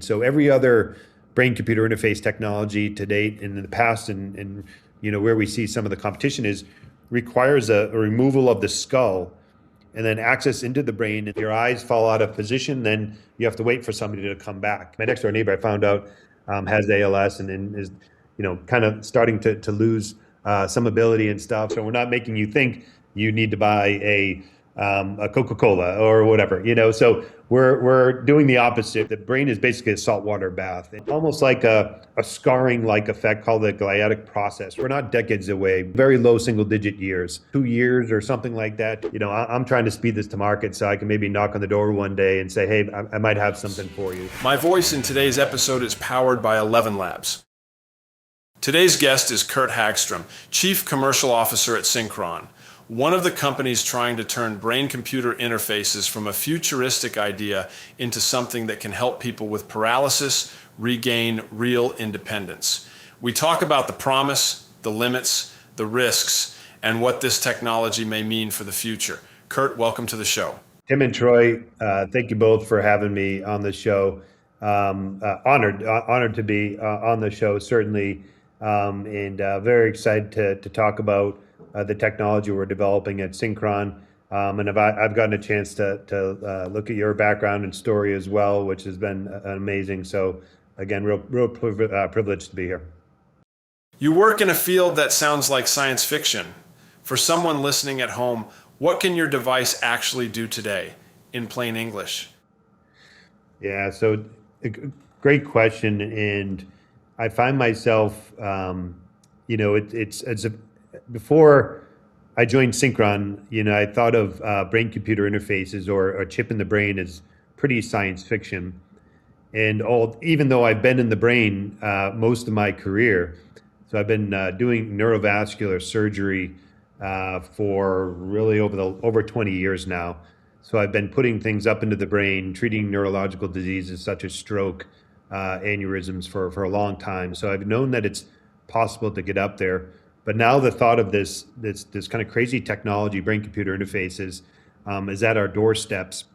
So every other brain-computer interface technology to date in the past, and where we see some of the competition is requires a removal of the skull and then access into the brain. If your eyes fall out of position, then you have to wait for somebody to come back. My next door neighbor, I found out, has ALS and is, kind of starting to lose some ability and stuff. So we're not making you think you need to buy a Coca-Cola or whatever, So we're doing the opposite. The brain is basically a saltwater bath. It's almost like a scarring-like effect called the gliatic process. We're not decades away, very low single-digit years, 2 years or something like that. I'm trying to speed this to market so I can maybe knock on the door one day and say, hey, I might have something for you. My voice in today's episode is powered by 11 Labs. Today's guest is Kurt Haggstrom, Chief Commercial Officer at Synchron, one of the companies trying to turn brain-computer interfaces from a futuristic idea into something that can help people with paralysis regain real independence. We talk about the promise, the limits, the risks, and what this technology may mean for the future. Kurt, welcome to the show. Tim and Troy, thank you both for having me on the show. Honored to be on the show, certainly, and very excited to talk about the technology we're developing at Synchron. And I've gotten a chance to look at your background and story as well, which has been amazing. So again, real privileged to be here. You work in a field that sounds like science fiction. For someone listening at home, what can your device actually do today, in plain English? Yeah, so great question. And I find myself, before I joined Synchron, I thought of brain-computer interfaces or a chip in the brain as pretty science fiction. And even though I've been in the brain most of my career, so I've been doing neurovascular surgery for really over 20 years now. So I've been putting things up into the brain, treating neurological diseases such as stroke, aneurysms for a long time. So I've known that it's possible to get up there. But now the thought of this kind of crazy technology, brain-computer interfaces, is at our doorsteps.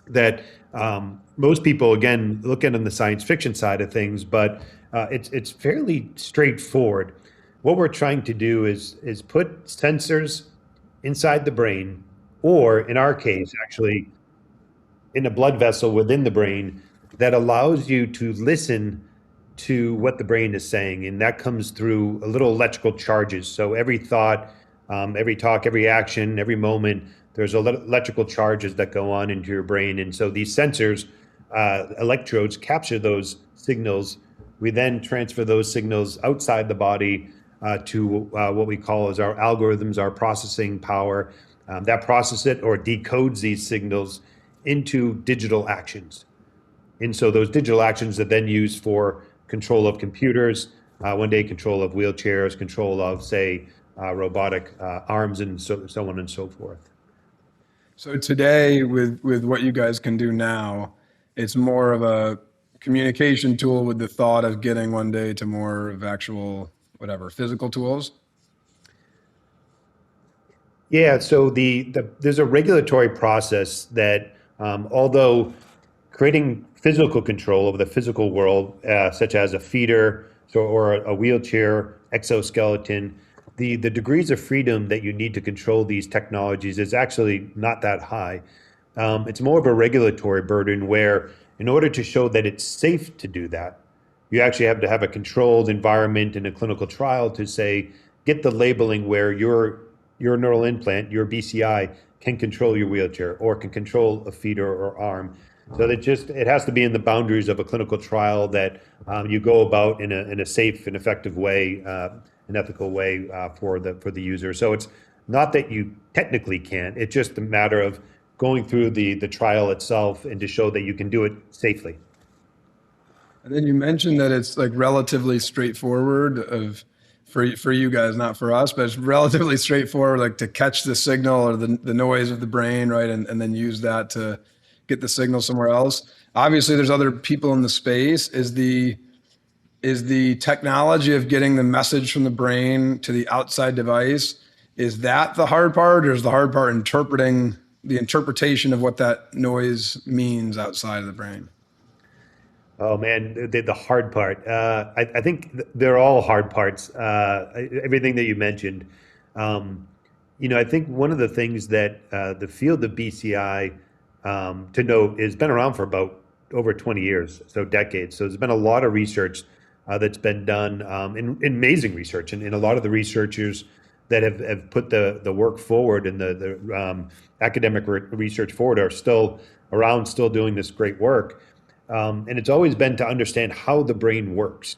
That most people, again, look at on the science fiction side of things, but it's fairly straightforward. What we're trying to do is put sensors inside the brain, or in our case, actually, in a blood vessel within the brain that allows you to listen to what the brain is saying. And that comes through a little electrical charges. So every thought, every talk, every action, every moment, there's electrical charges that go on into your brain. And so these sensors, electrodes, capture those signals. We then transfer those signals outside the body to what we call as our algorithms, our processing power. That processes it or decodes these signals into digital actions. And so those digital actions are then used for control of computers, one day control of wheelchairs, control of, say, robotic arms, and so on and so forth. So today, with what you guys can do now, it's more of a communication tool with the thought of getting one day to more of actual, physical tools? Yeah, so there's a regulatory process that, although creating physical control of the physical world, such as a feeder or a wheelchair, exoskeleton, the degrees of freedom that you need to control these technologies is actually not that high. It's more of a regulatory burden where, in order to show that it's safe to do that, you actually have to have a controlled environment in a clinical trial to say, get the labeling where your neural implant, your BCI, can control your wheelchair or can control a feeder or arm. So that it has to be in the boundaries of a clinical trial that you go about in a safe and effective way, an ethical way for the user. So it's not that you technically can't, it's just a matter of going through the trial itself and to show that you can do it safely. And then you mentioned that it's like relatively straightforward for you guys, not for us, but it's relatively straightforward, like to catch the signal or the noise of the brain, right? And then use that to get the signal somewhere else. Obviously, there's other people in the space. Is the technology of getting the message from the brain to the outside device, is that the hard part, or is the hard part the interpretation of what that noise means outside of the brain? Oh man, the hard part. I think they're all hard parts. Everything that you mentioned. Um, I think one of the things that the field of BCI, to note, has been around for about over 20 years, so decades. So there's been a lot of research that's been done, in amazing research, and a lot of the researchers that have put the work forward and the academic research forward are still around, still doing this great work. And it's always been to understand how the brain works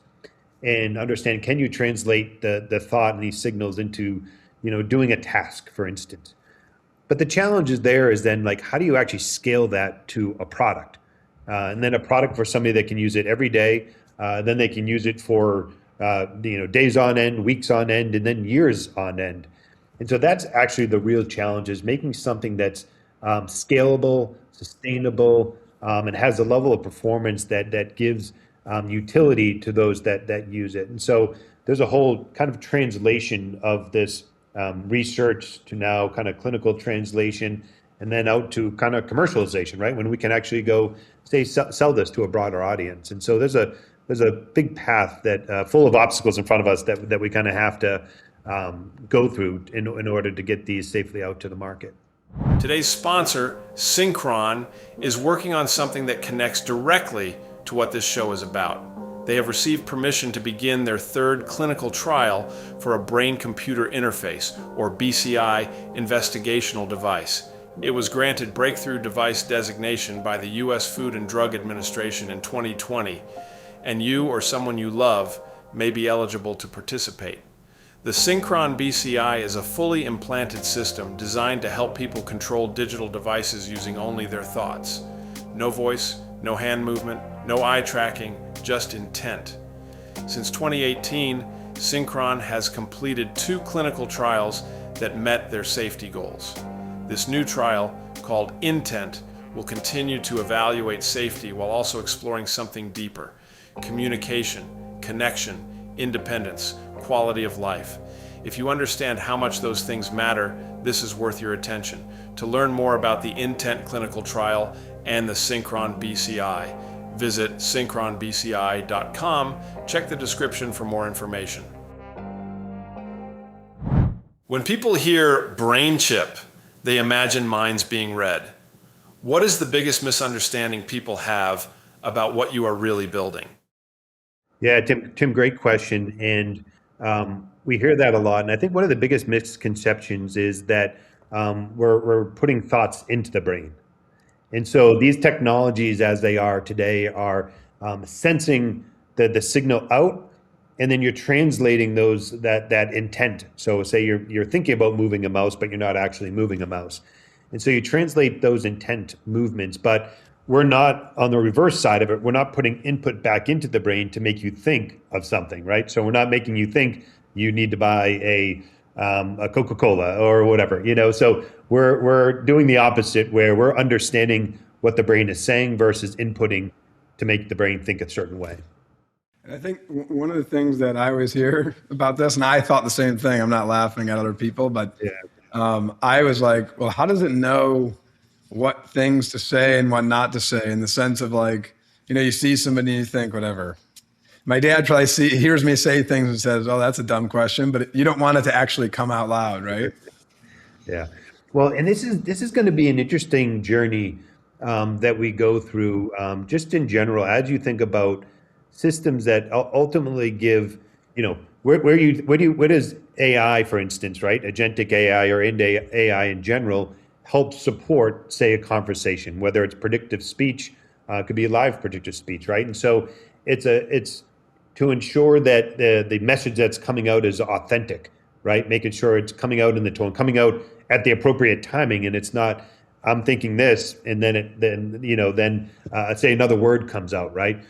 and understand, can you translate the thought and these signals into, doing a task, for instance. But the challenge is there is then, like, how do you actually scale that to a product? And then a product for somebody that can use it every day, then they can use it for, days on end, weeks on end, and then years on end. And so that's actually the real challenge, is making something that's scalable, sustainable, and has a level of performance that gives utility to those that use it. And so there's a whole kind of translation of this research to now kind of clinical translation, and then out to kind of commercialization, right? When we can actually go say sell this to a broader audience. And so there's a big path that full of obstacles in front of us that we kind of have to go through in order to get these safely out to the market. Today's sponsor, Synchron, is working on something that connects directly to what this show is about. They have received permission to begin their third clinical trial for a brain-computer interface, or BCI, investigational device. It was granted Breakthrough Device Designation by the U.S. Food and Drug Administration in 2020, and you or someone you love may be eligible to participate. The Synchron BCI is a fully implanted system designed to help people control digital devices using only their thoughts. No voice, no hand movement, no eye tracking, just intent. Since 2018, Synchron has completed 2 clinical trials that met their safety goals. This new trial, called Intent, will continue to evaluate safety while also exploring something deeper: communication, connection, independence, quality of life. If you understand how much those things matter, this is worth your attention. To learn more about the Intent clinical trial and the Synchron BCI, visit synchronbci.com. Check the description for more information. When people hear brain chip, they imagine minds being read. What is the biggest misunderstanding people have about what you are really building? Yeah, Tim, great question. And we hear that a lot. And I think one of the biggest misconceptions is that we're putting thoughts into the brain. And so these technologies, as they are today, are sensing the signal out, and then you're translating that intent. So say you're thinking about moving a mouse, but you're not actually moving a mouse. And so you translate those intent movements, but we're not, on the reverse side of it, we're not putting input back into the brain to make you think of something, right? So we're not making you think you need to buy a Coca-Cola or whatever, So we're doing the opposite, where we're understanding what the brain is saying versus inputting to make the brain think a certain way. And I think one of the things that I always hear about this, and I thought the same thing, I'm not laughing at other people, but I was like, well, how does it know what things to say and what not to say, in the sense of, like, you see somebody and you think, whatever. My dad probably hears me say things and says, oh, that's a dumb question, but you don't want it to actually come out loud, right? Yeah. Well, and this is going to be an interesting journey that we go through, just in general, as you think about systems that ultimately give, where does AI, for instance, right, agentic AI or AI in general, help support, say, a conversation, whether it's predictive speech, could be live predictive speech, right? And so it's to ensure that the message that's coming out is authentic, right? Making sure it's coming out in the tone, coming out at the appropriate timing, and it's not, I'm thinking this, and then say another word comes out, right?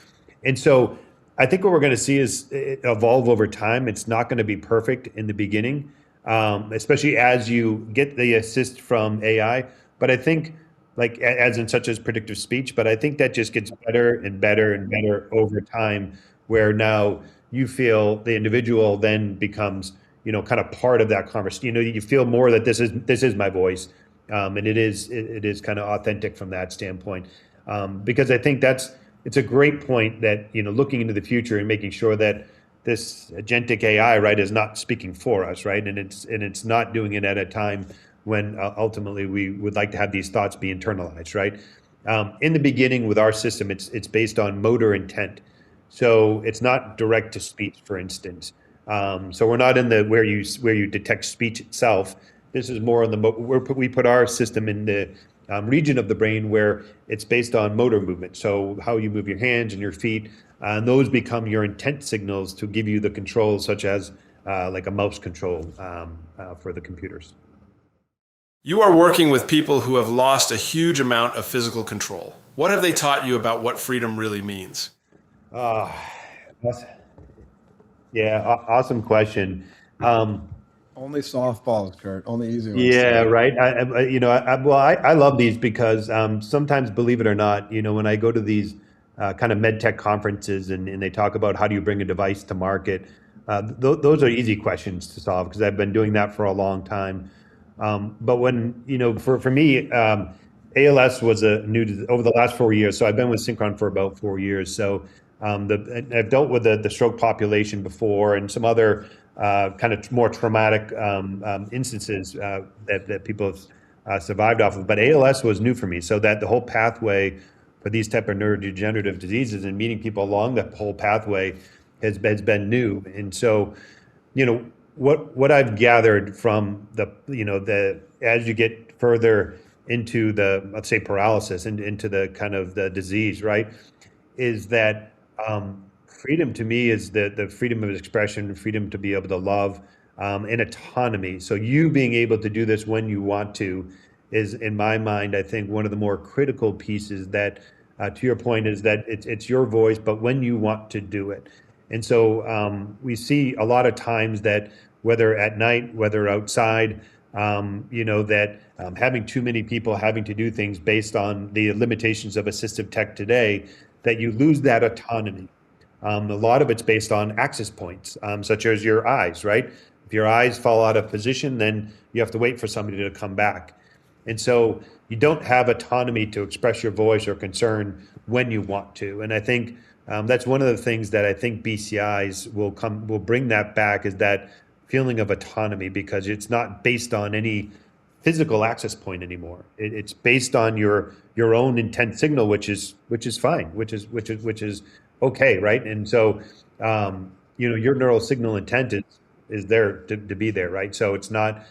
And so I think what we're going to see is it evolve over time. It's not going to be perfect in the beginning, especially as you get the assist from AI. But I think, like, as in such as predictive speech, but I think that just gets better and better and better over time, where now you feel the individual then becomes, kind of part of that conversation. You feel more that this is my voice, and it is kind of authentic from that standpoint, because I think that's it's a great point that, looking into the future and making sure that this agentic AI, right, is not speaking for us, right, and it's not doing it at a time when ultimately we would like to have these thoughts be internalized, right? In the beginning with our system, it's based on motor intent, so it's not direct to speech, for instance. So we're not in the where you detect speech itself. This is more on the where we put our system in the region of the brain where it's based on motor movement. So how you move your hands and your feet, and those become your intent signals to give you the controls, such as like a mouse control for the computers. You are working with people who have lost a huge amount of physical control. What have they taught you about what freedom really means? Uh, yeah, awesome question. Only softballs, Kurt. Only easy ones Yeah, today. right. I love these because sometimes, believe it or not, when I go to these kind of med tech conferences and they talk about how do you bring a device to market, those are easy questions to solve because I've been doing that for a long time. But when, for me, ALS was a new over the last 4 years. So I've been with Synchron for about 4 years. So I've dealt with the stroke population before and some other kind of more traumatic instances that people have survived off of. But ALS was new for me. So that the whole pathway for these type of neurodegenerative diseases and meeting people along that whole pathway has been new. And so, what I've gathered from the as you get further into the, let's say, paralysis and into the kind of the disease, right, is that freedom to me is the freedom of expression, freedom to be able to love, and autonomy. So you being able to do this when you want to is, in my mind, I think one of the more critical pieces that, to your point, is that it's your voice, but when you want to do it. And so we see a lot of times that whether at night, whether outside, that having too many people having to do things based on the limitations of assistive tech today, that you lose that autonomy. A lot of it's based on access points, such as your eyes, right? If your eyes fall out of position, then you have to wait for somebody to come back. And so you don't have autonomy to express your voice or concern when you want to. And I think that's one of the things that I think BCIs will bring that back, is that feeling of autonomy, because it's not based on any physical access point anymore. It's based on your own intent signal, which is fine, which is okay, right? And so your neural signal intent is there to be there, right? So it's not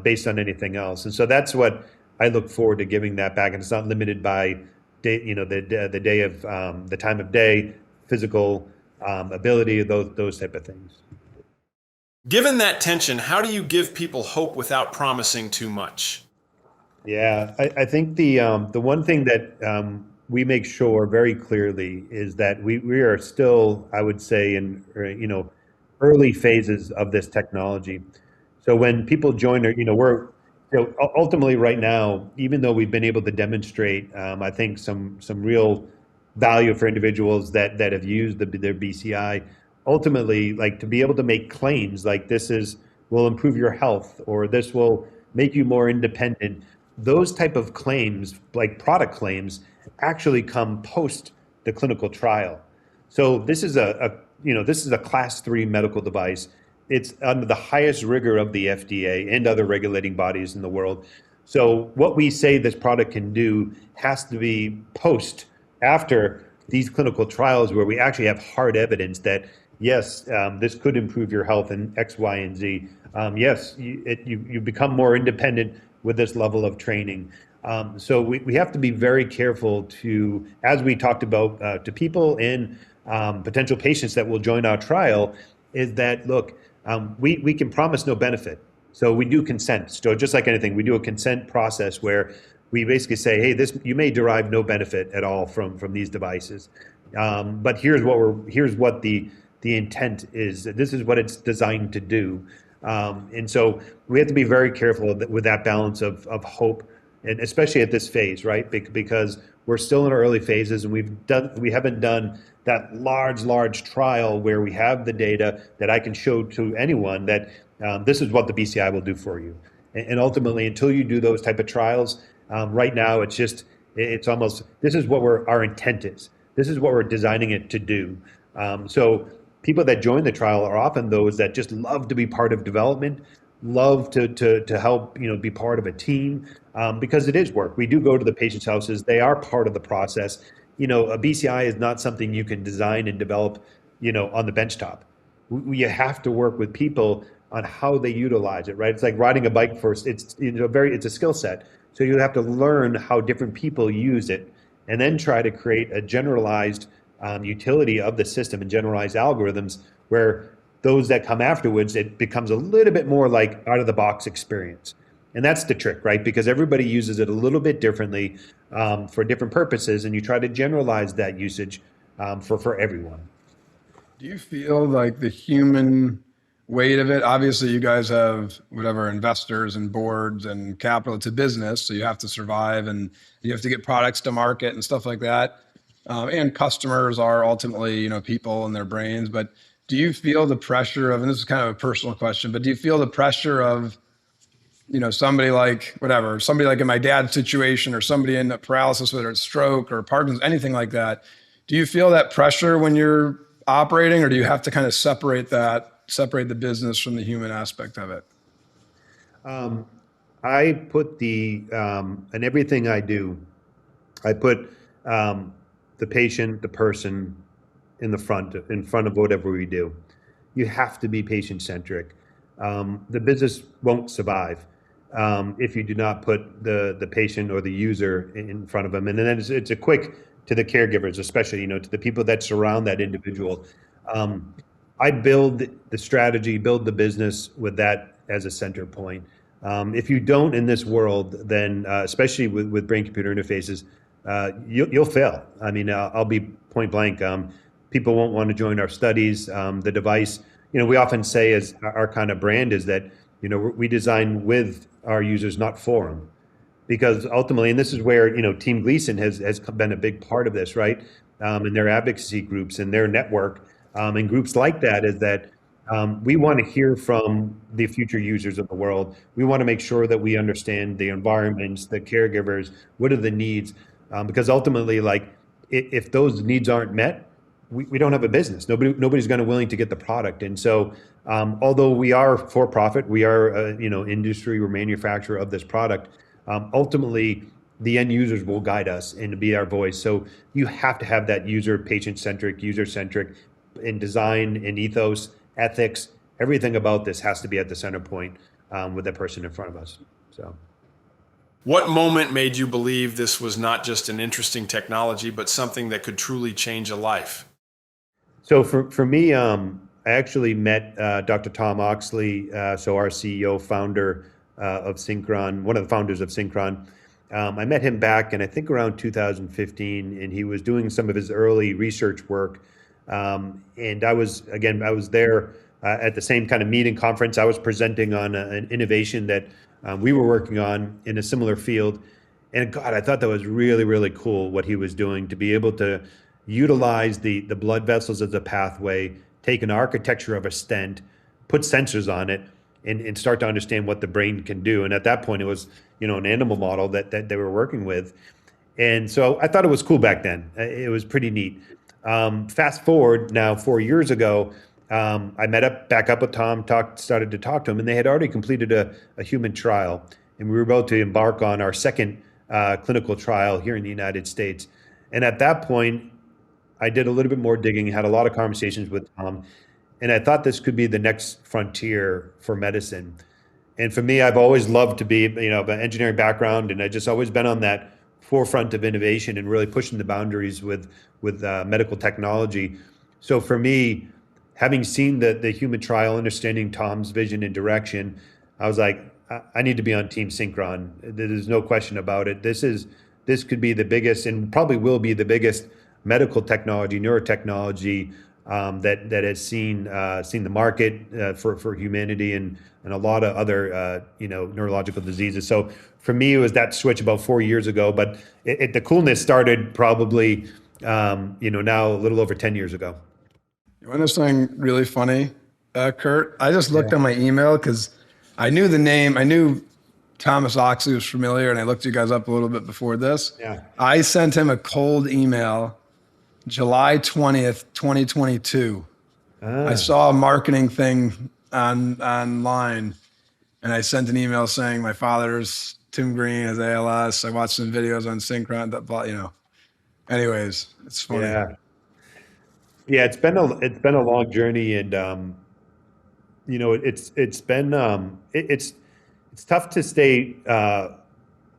based on anything else. And so that's what I look forward to giving that back. And it's not limited by day, the day of the time of day, physical ability, those type of things. Given that tension, how do you give people hope without promising too much? Yeah, I think the one thing that we make sure very clearly is that we are still, I would say, in early phases of this technology. So when people join, we're ultimately right now, even though we've been able to demonstrate, I think some real value for individuals that have used their BCI. Ultimately, like, to be able to make claims like will improve your health, or this will make you more independent. Those type of claims, like product claims, actually come post the clinical trial. So this is a class 3 medical device. It's under the highest rigor of the FDA and other regulating bodies in the world. So what we say this product can do has to be after these clinical trials, where we actually have hard evidence that yes, this could improve your health in X, Y, and Z. Yes, you become more independent with this level of training. So we have to be very careful to, as we talked about, to people and potential patients that will join our trial, is that, look, we can promise no benefit. So we do consent. So just like anything, we do a consent process where we basically say, hey, you may derive no benefit at all from these devices. But here's what the intent is. This is what it's designed to do. And so we have to be very careful with that balance of hope, and especially at this phase, right? Because we're still in our early phases, and we haven't done that large trial where we have the data that I can show to anyone that this is what the BCI will do for you. And ultimately, until you do those type of trials, right now it's almost, this is what our intent is. This is what we're designing it to do. So people that join the trial are often those that just love to be part of development, love to help, be part of a team, because it is work. We do go to the patient's houses. They are part of the process. A BCI is not something you can design and develop, on the benchtop. You have to work with people on how they utilize it, right? It's like riding a bike first. It's it's a skill set. So you have to learn how different people use it, and then try to create a generalized utility of the system and generalized algorithms where those that come afterwards, it becomes a little bit more like out of the box experience. And that's the trick, right? Because everybody uses it a little bit differently for different purposes, and you try to generalize that usage for everyone. Do you feel like the human weight of it? Obviously, you guys have whatever investors and boards and capital. It's a business, so you have to survive and you have to get products to market and stuff like that. And customers are ultimately, people and their brains. But do you feel the pressure of, and this is kind of a personal question, but do you feel the pressure of, somebody like whatever, somebody like in my dad's situation, or somebody in paralysis, whether it's stroke or Parkinson's, anything like that? Do you feel that pressure when you're operating, or do you have to kind of separate the business from the human aspect of it? I put in everything I do, I put the patient, the person in front of whatever we do. You have to be patient centric. The business won't survive if you do not put the patient or the user in front of them. And then it's a quick to the caregivers, especially, to the people that surround that individual. I build the strategy, build the business with that as a center point. If you don't in this world, then especially with brain-computer interfaces, you'll fail. I mean, I'll be point blank. People won't want to join our studies. The device, we often say as our kind of brand is that, we design with our users, not for them. Because ultimately, and this is where, Team Gleason has been a big part of this, right? And their advocacy groups and their network and groups like that is that we want to hear from the future users of the world. We want to make sure that we understand the environments, the caregivers, what are the needs? Because ultimately, like, if those needs aren't met, we don't have a business. Nobody's going to willing to get the product. And so, although we are for profit, we are industry or manufacturer of this product. Ultimately, the end users will guide us and be our voice. So you have to have that patient-centric, user-centric in design, in ethos, ethics. Everything about this has to be at the center point with that person in front of us. So, what moment made you believe this was not just an interesting technology, but something that could truly change a life? So for me, I actually met Dr. Tom Oxley, so our CEO, founder of Synchron, one of the founders of Synchron. I met him back in, I think, around 2015, and he was doing some of his early research work. And I was there at the same kind of meeting conference. I was presenting on an innovation that we were working on in a similar field. And God, I thought that was really, really cool what he was doing, to be able to utilize the blood vessels as a pathway, take an architecture of a stent, put sensors on it, and start to understand what the brain can do. And at that point, it was, an animal model that they were working with. And so I thought it was cool back then. It was pretty neat. Fast forward now 4 years ago, I back up with Tom, started to talk to him, and they had already completed a human trial. And we were about to embark on our second clinical trial here in the United States. And at that point, I did a little bit more digging, had a lot of conversations with Tom, and I thought this could be the next frontier for medicine. And for me, I've always loved to be, of an engineering background, and I just always been on that forefront of innovation and really pushing the boundaries with medical technology. So for me, having seen the human trial, understanding Tom's vision and direction, I was like, I need to be on Team Synchron. There's no question about it. This could be the biggest, and probably will be the biggest medical technology, neurotechnology that has seen the market for humanity and a lot of other neurological diseases. So for me, it was that switch about 4 years ago. But the coolness started probably now a little over 10 years ago. You want to know something really funny, Kurt? I just looked on my email because I knew the name. I knew Thomas Oxley was familiar, and I looked you guys up a little bit before this. Yeah. I sent him a cold email July 20th, 2022. I Ah, saw a marketing thing online, and I sent an email saying my father's Tim Green has ALS. I watched some videos on Synchron. Anyways, it's funny. yeah. Yeah, it's been a long journey, and it's been it's tough to stay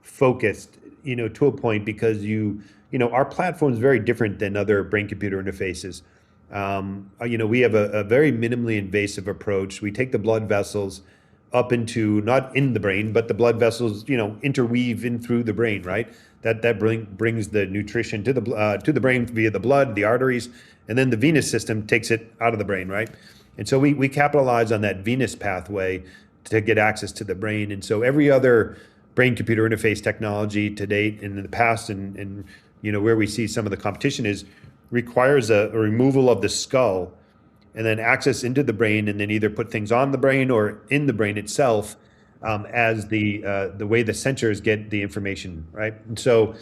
focused, to a point because our platform is very different than other brain-computer interfaces. We have a very minimally invasive approach. We take the blood vessels up into not in the brain, but the blood vessels, interweave in through the brain, right? That brings the nutrition to the brain via the blood, the arteries, and then the venous system takes it out of the brain, right? And so we capitalize on that venous pathway to get access to the brain. And so every other brain computer interface technology to date and in the past, and where we see some of the competition is requires a removal of the skull and then access into the brain, and then either put things on the brain or in the brain itself, as the way the sensors get the information, right? And so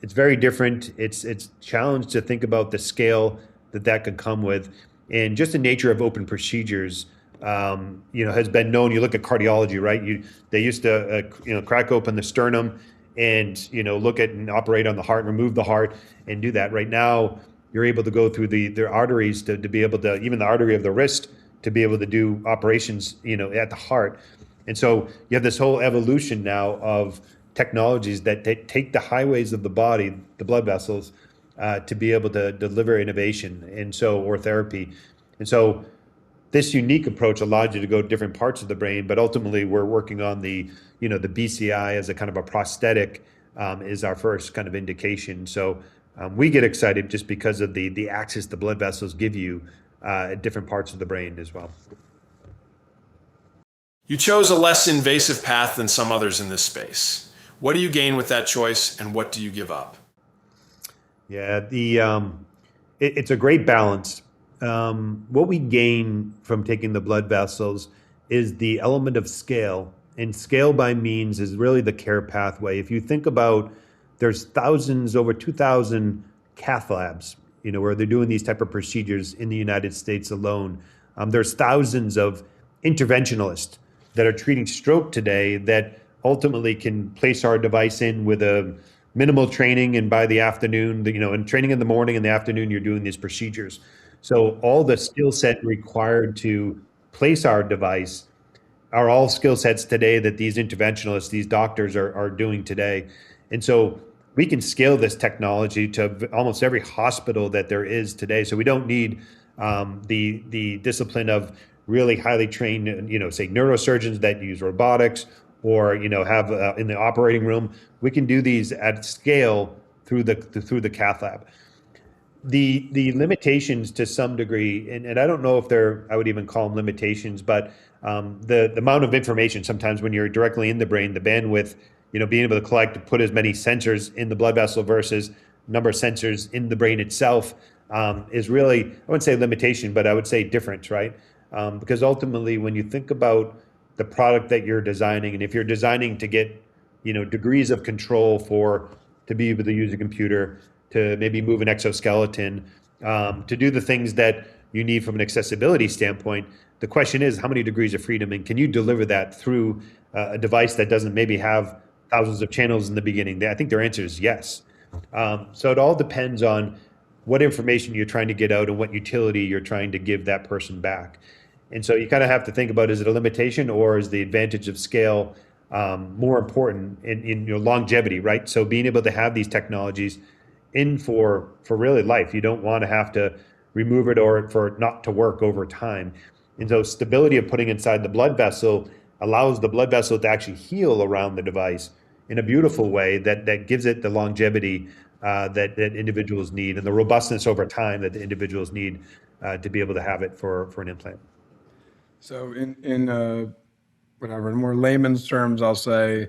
it's very different. It's challenged to think about the scale that could come with, and just the nature of open procedures. Has been known. You look at cardiology, right? They used to crack open the sternum and look at and operate on the heart, remove the heart, and do that. Right now, you're able to go through their arteries to be able to, even the artery of the wrist, to be able to do operations at the heart. And so you have this whole evolution now of technologies that take the highways of the body, the blood vessels, to be able to deliver innovation, or therapy. And so this unique approach allows you to go to different parts of the brain, but ultimately we're working on the BCI as a kind of a prosthetic, is our first kind of indication. So we get excited just because of the access the blood vessels give you at different parts of the brain as well. You chose a less invasive path than some others in this space. What do you gain with that choice, and what do you give up? Yeah, it's a great balance. What we gain from taking the blood vessels is the element of scale, and scale by means is really the care pathway. If you think about, there's thousands, over 2,000 cath labs, where they're doing these type of procedures in the United States alone. There's thousands of interventionalists that are treating stroke today that ultimately can place our device in with a minimal training, and by the afternoon, and training in the morning and the afternoon, you're doing these procedures. So all the skill set required to place our device are all skill sets today that these interventionalists, these doctors are doing today. And so we can scale this technology to almost every hospital that there is today. So we don't need the discipline of really highly trained, say neurosurgeons that use robotics, or have in the operating room. We can do these at scale through the cath lab. The limitations to some degree, and I don't know if I would even call them limitations, but the amount of information sometimes when you're directly in the brain, the bandwidth, being able to collect, to put as many sensors in the blood vessel versus number of sensors in the brain itself, is really, I wouldn't say limitation, but I would say difference, right? Because ultimately, when you think about the product that you're designing, and if you're designing to get, degrees of control to be able to use a computer, to maybe move an exoskeleton, to do the things that you need from an accessibility standpoint, the question is, how many degrees of freedom, and can you deliver that through a device that doesn't maybe have thousands of channels in the beginning? I think their answer is yes. So it all depends on what information you're trying to get out and what utility you're trying to give that person back. And so you kind of have to think about, is it a limitation, or is the advantage of scale more important in your longevity, right? So being able to have these technologies in for really life. You don't want to have to remove it or for it not to work over time. And so stability of putting inside the blood vessel allows the blood vessel to actually heal around the device in a beautiful way that gives it the longevity that individuals need, and the robustness over time that the individuals need to be able to have it for an implant. So in whatever, in more layman's terms, I'll say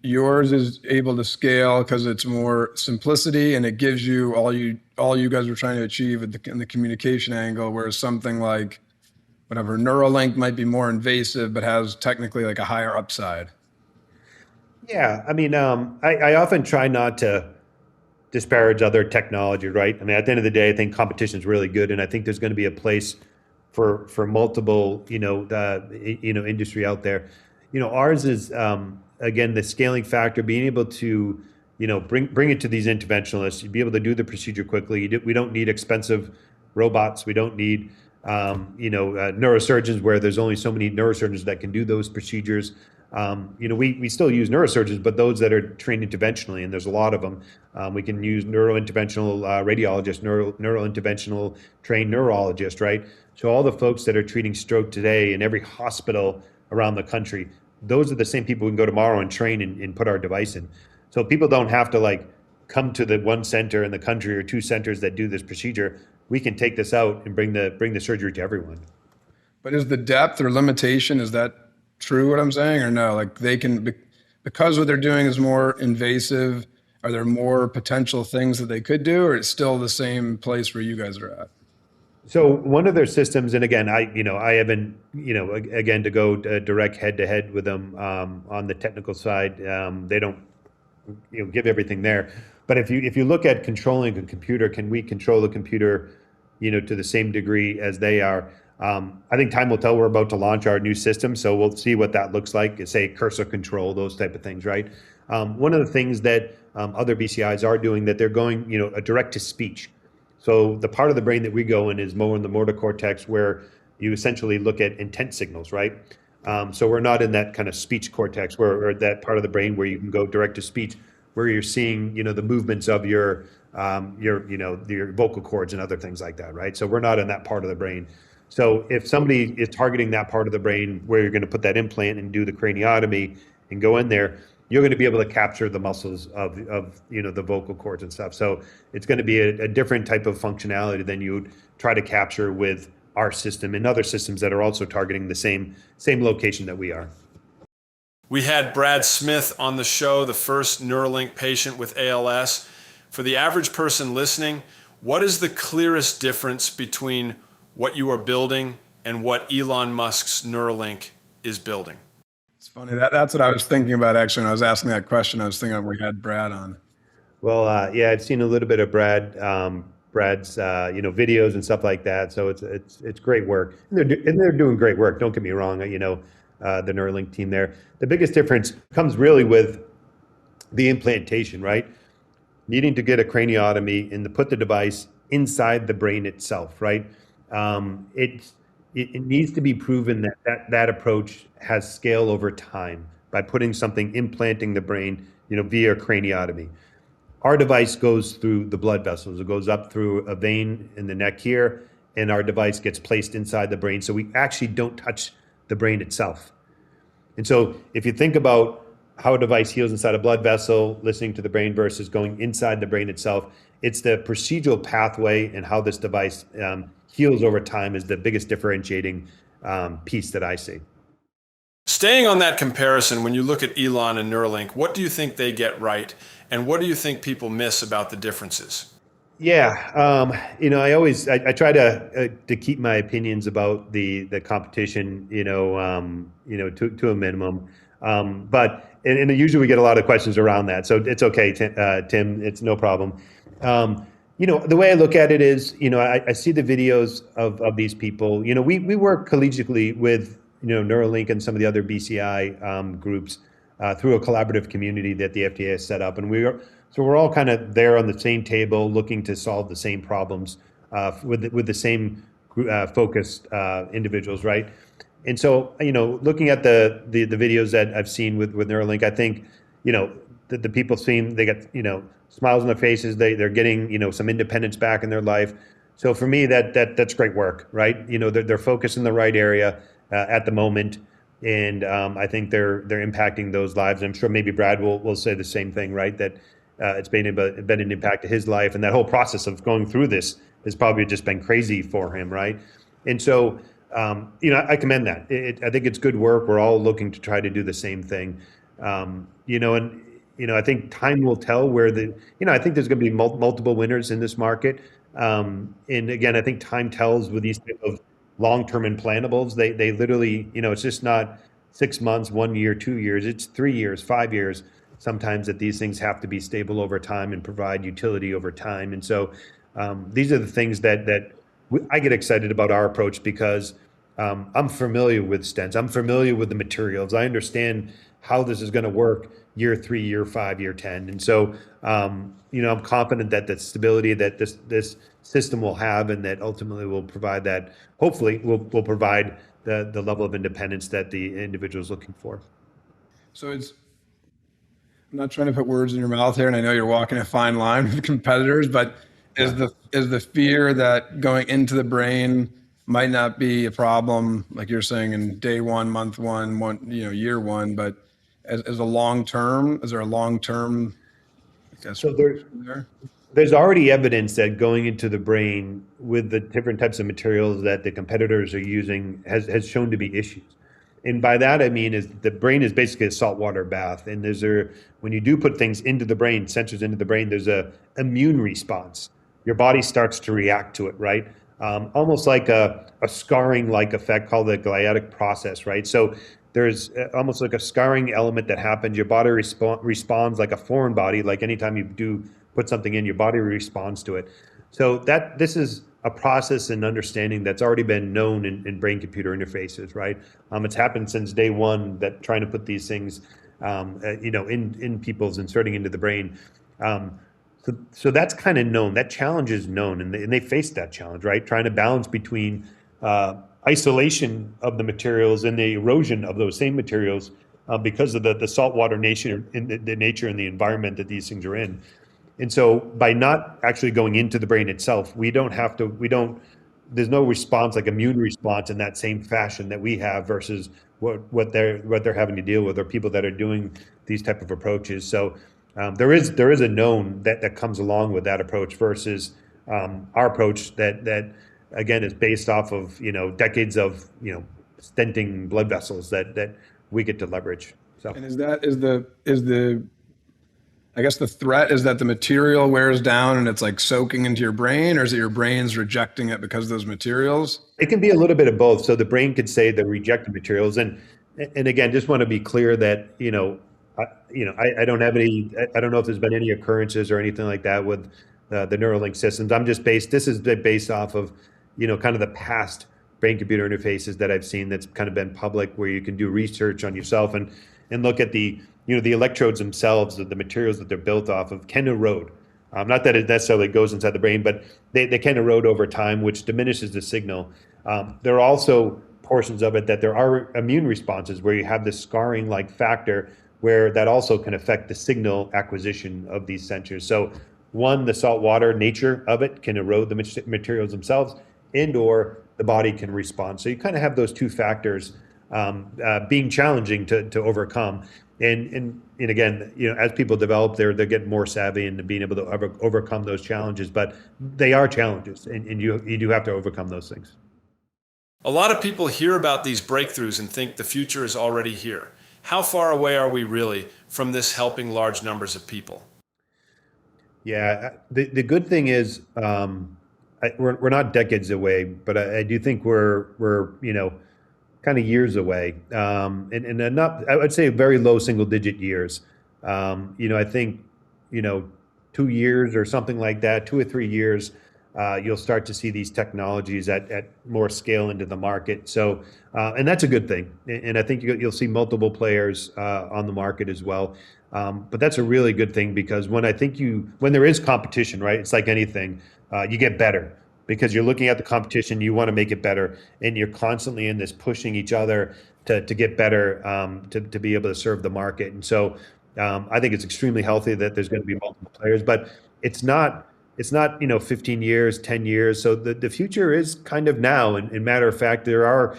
yours is able to scale because it's more simplicity, and it gives you all you guys are trying to achieve in the communication angle, whereas something like whatever Neuralink might be more invasive but has technically like a higher upside. Yeah, I mean, I often try not to disparage other technology, right? I mean, at the end of the day, I think competition is really good, and I think there's going to be a place for multiple, industry out there. Ours is again the scaling factor, being able to, bring it to these interventionalists. You'd be able to do the procedure quickly. We don't need expensive robots. We don't need, neurosurgeons where there's only so many neurosurgeons that can do those procedures. We still use neurosurgeons, but those that are trained interventionally, and there's a lot of them. We can use neurointerventional radiologists, neurointerventional trained neurologists, right? So all the folks that are treating stroke today in every hospital around the country, those are the same people we can go tomorrow and train and put our device in. So people don't have to like come to the one center in the country or two centers that do this procedure. We can take this out and bring the surgery to everyone. But is the depth or limitation, is that true what I'm saying, or no? Like they can, because what they're doing is more invasive, are there more potential things that they could do, or it's still the same place where you guys are at? So one of their systems, and again, I haven't, again, to go direct head to head with them on the technical side, they don't, give everything there. But if you look at controlling a computer, can we control the computer, to the same degree as they are? I think time will tell. We're about to launch our new system, so we'll see what that looks like. Say cursor control, those type of things, right? One of the things that other BCIs are doing, that they're going, a direct to speech. So the part of the brain that we go in is more in the motor cortex, where you essentially look at intent signals, right? So we're not in that kind of speech cortex, or that part of the brain where you can go direct to speech, where you're seeing, the movements of your vocal cords and other things like that, right? So we're not in that part of the brain. So if somebody is targeting that part of the brain where you're going to put that implant and do the craniotomy and go in there, you're going to be able to capture the muscles of the vocal cords and stuff. So it's going to be a different type of functionality than you would try to capture with our system and other systems that are also targeting the same location that we are. We had Brad Smith on the show, the first Neuralink patient with ALS. For the average person listening, what is the clearest difference between what you are building and what Elon Musk's Neuralink is building? It's funny, that's what I was thinking about actually when I was asking that question. I was thinking we had Brad on. Well, yeah, I've seen a little bit of Brad's videos and stuff like that. So it's great work, and they're doing great work. Don't get me wrong, the Neuralink team there. The biggest difference comes really with the implantation, right? Needing to get a craniotomy and to put the device inside the brain itself, right? It needs to be proven that approach has scale over time by putting something, implanting the brain, via craniotomy. Our device goes through the blood vessels. It goes up through a vein in the neck here, and our device gets placed inside the brain. So we actually don't touch the brain itself. And so if you think about how a device heals inside a blood vessel, listening to the brain versus going inside the brain itself, it's the procedural pathway and how this device heals over time is the biggest differentiating piece that I see. Staying on that comparison, when you look at Elon and Neuralink, what do you think they get right? And what do you think people miss about the differences? Yeah, I try to keep my opinions about the competition, to a minimum. But usually we get a lot of questions around that, so it's okay, Tim. It's no problem. The way I look at it is, I see the videos of these people. We work collegiately with Neuralink and some of the other BCI groups through a collaborative community that the FDA has set up, and we're all kind of there on the same table, looking to solve the same problems with the same focused individuals, right? And so, looking at the videos that I've seen with Neuralink, I think, the people seem, they get, smiles on their faces. They're getting, some independence back in their life. So for me, that's great work, right? They're focused in the right area at the moment. And I think they're impacting those lives. I'm sure maybe Brad will say the same thing, right? That it's been an impact to his life, and that whole process of going through this has probably just been crazy for him, right? And so, I commend that. I think it's good work. We're all looking to try to do the same thing, I think time will tell where I think there's going to be multiple winners in this market. And again, I think time tells with these type of long-term implantables. They literally, it's just not 6 months, 1 year, 2 years. It's 3 years, 5 years. sometimes that these things have to be stable over time and provide utility over time. And so these are the things that I get excited about our approach because I'm familiar with stents. I'm familiar with the materials. I understand how this is going to work year 3, year 5, year 10. And so, I'm confident that the stability that this system will have and that ultimately will provide that, hopefully will provide the level of independence that the individual is looking for. So I'm not trying to put words in your mouth here, and I know you're walking a fine line with competitors, but is the fear that going into the brain might not be a problem, like you're saying, in day one, month one, year one, but as a long term, is there a long term, I guess, So there? there's already evidence that going into the brain with the different types of materials that the competitors are using has shown to be issues. And by that I mean is the brain is basically a saltwater bath, and when you do put things into the brain, sensors into the brain, there's a immune response. Your body starts to react to it, right? Almost like a scarring like effect called the gliatic process, right? So there's almost like a scarring element that happens. Your body responds like a foreign body, like anytime you do put something in, your body responds to it. So this is a process and understanding that's already been known in brain-computer interfaces, right? It's happened since day one that trying to put these things, in people's inserting into the brain. So that's kind of known. That challenge is known, and they faced that challenge, right? Trying to balance between isolation of the materials and the erosion of those same materials because of the saltwater nature in the nature and the environment that these things are in. And so by not actually going into the brain itself, there's no response, like immune response in that same fashion that we have versus what they're having to deal with, or people that are doing these type of approaches. So there is a known that comes along with that approach versus our approach that again is based off of decades of stenting blood vessels that we get to leverage. So And is the I guess the threat is that the material wears down and it's like soaking into your brain, or is it your brain's rejecting it because of those materials? it can be a little bit of both. So the brain could say the rejected materials, and again, just want to be clear that I don't have any. I don't know if there's been any occurrences or anything like that with the Neuralink systems. This is based off of kind of the past brain-computer interfaces that I've seen that's kind of been public, where you can do research on yourself and look at the electrodes themselves, the materials that they're built off of can erode. Not that it necessarily goes inside the brain, but they can erode over time, which diminishes the signal. There are also portions of it that there are immune responses where you have this scarring-like factor where that also can affect the signal acquisition of these sensors. So one, the saltwater nature of it can erode the materials themselves, and/or the body can respond. So you kind of have those two factors being challenging to overcome. And again, as people develop, they're getting more savvy into being able to overcome those challenges. But they are challenges, and you do have to overcome those things. A lot of people hear about these breakthroughs and think the future is already here. How far away are we really from this helping large numbers of people? Yeah, the good thing is we're not decades away, but I do think we're kind of years away, and not, I would say very low single digit years. I think 2 years or something like that, 2 or 3 years, you'll start to see these technologies at more scale into the market. So, and that's a good thing. And I think you'll see multiple players on the market as well. But that's a really good thing, because when there is competition, right? It's like anything, you get better because you're looking at the competition, you want to make it better, and you're constantly in this pushing each other to get better, to be able to serve the market. And so I think it's extremely healthy that there's going to be multiple players, but it's not 15 years, 10 years. So the future is kind of now. And matter of fact, there are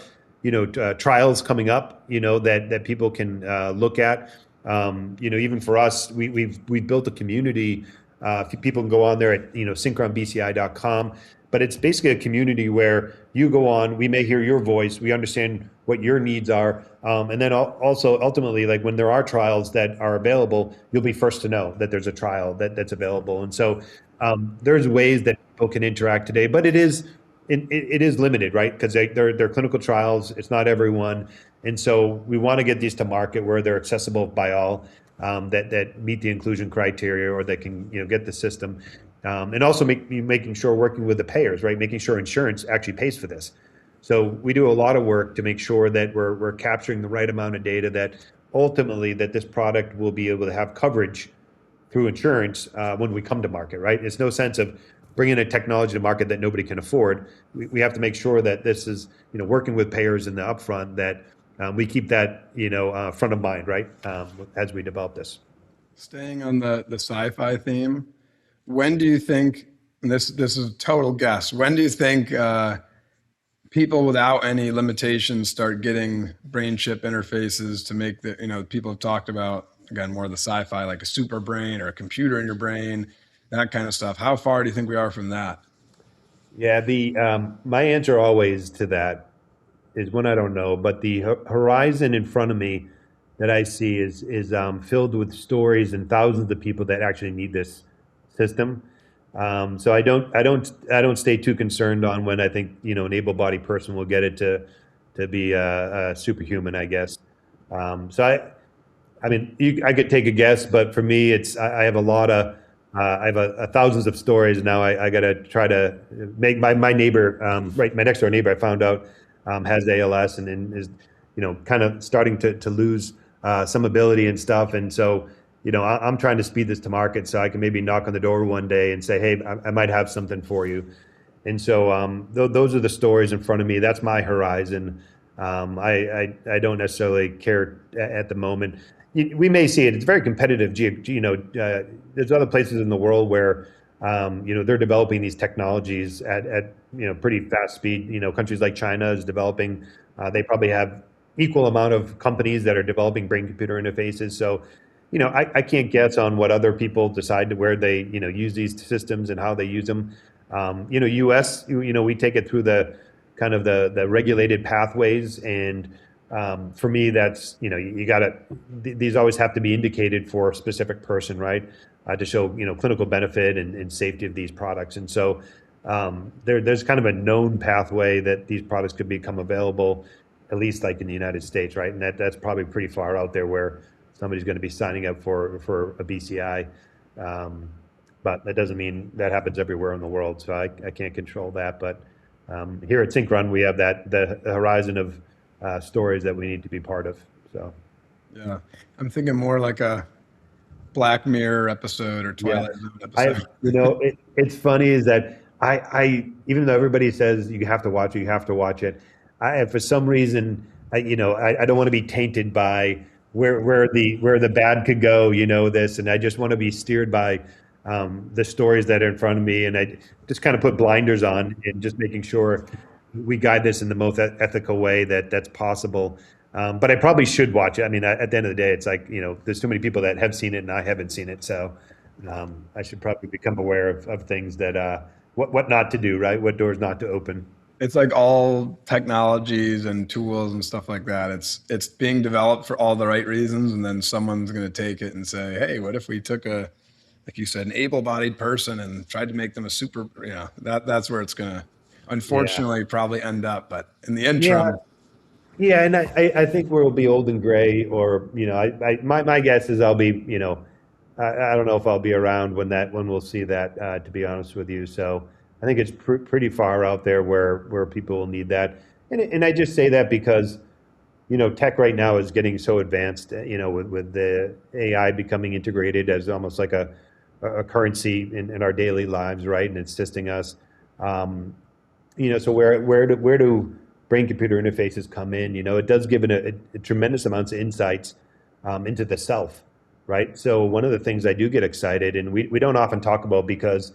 trials coming up that people can look at. Even for us, we've built a community. People can go on there at synchronbci.com, but it's basically a community where you go on, we may hear your voice, we understand what your needs are, and then also ultimately, like when there are trials that are available, you'll be first to know that there's a trial that's available. And so there's ways that people can interact today, but it is limited, right? Because they're clinical trials. It's not everyone. And so we want to get these to market where they're accessible by all. that meet the inclusion criteria or that can get the system, and also making sure working with the payers, right, making sure insurance actually pays for this. So we do a lot of work to make sure that we're capturing the right amount of data that ultimately that this product will be able to have coverage through insurance when we come to market, right? It's no sense of bringing a technology to market that nobody can afford. We have to make sure that this is, working with payers in the upfront, that we keep that, front of mind, right, as we develop this. Staying on the sci-fi theme, when do you think, and this is a total guess, when do you think people without any limitations start getting brain chip interfaces to make the, people have talked about, again, more of the sci-fi, like a super brain or a computer in your brain, that kind of stuff. How far do you think we are from that? Yeah, the my answer always to that is one I don't know, but the horizon in front of me that I see is filled with stories and thousands of people that actually need this system. So I don't stay too concerned on when I think an able-bodied person will get it to be a superhuman, I guess. So I mean, I could take a guess, but for me, I have a lot of I have a thousands of stories now. I got to try to make my neighbor, right, my next door neighbor, I found out has ALS and is kind of starting to lose some ability and stuff, and so I'm trying to speed this to market so I can maybe knock on the door one day and say, hey, I might have something for you. And so those are the stories in front of me. That's my horizon. I don't necessarily care at the moment. We may see it. It's very competitive. There's other places in the world where they're developing these technologies at pretty fast speed. Countries like China is developing. They probably have equal amount of companies that are developing brain-computer interfaces. So, I can't guess on what other people decide to where they use these systems and how they use them. U.S. We take it through the kind of the regulated pathways, and for me, that's you got to these always have to be indicated for a specific person, right, to show clinical benefit and safety of these products. And so there's kind of a known pathway that these products could become available, at least like in the United States, right, and that's probably pretty far out there where somebody's going to be signing up for a BCI. But that doesn't mean that happens everywhere in the world, so I can't control that. But here at Synchron, we have the horizon of stories that we need to be part of. So, yeah, I'm thinking more like a Black Mirror episode or Twilight Zone episode. It's funny is that I even though everybody says you have to watch it, I for some reason I don't want to be tainted by where the bad could go, and I just want to be steered by the stories that are in front of me, and I just kind of put blinders on and just making sure we guide this in the most ethical way that's possible. But I probably should watch it. I mean, at the end of the day, it's like, there's too many people that have seen it and I haven't seen it. So I should probably become aware of things that, what not to do, right? What doors not to open. It's like all technologies and tools and stuff like that. It's being developed for all the right reasons. And then someone's going to take it and say, hey, what if we took like you said, an able-bodied person and tried to make them a super, that's where it's going to, unfortunately, probably end up. But in the interim. Yeah, and I think we'll be old and gray, or my guess is I'll be I don't know if I'll be around when we'll see that, to be honest with you. So I think it's pretty far out there where people will need that, and I just say that because tech right now is getting so advanced, with the AI becoming integrated as almost like a currency in our daily lives, right, and it's assisting us. So where do brain-computer interfaces come in? It does give it a tremendous amounts of insights into the self, right? So one of the things I do get excited, and we don't often talk about because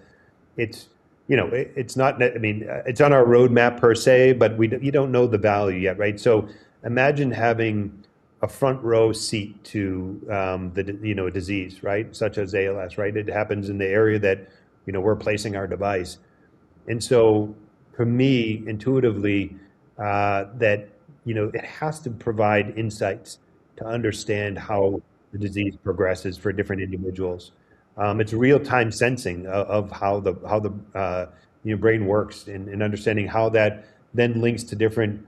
it's it's not. I mean, it's on our roadmap per se, but you don't know the value yet, right? So imagine having a front row seat to a disease, right, such as ALS, right? It happens in the area that we're placing our device, and so for me, intuitively, that it has to provide insights to understand how the disease progresses for different individuals. It's real-time sensing of how the brain works, and understanding how that then links to different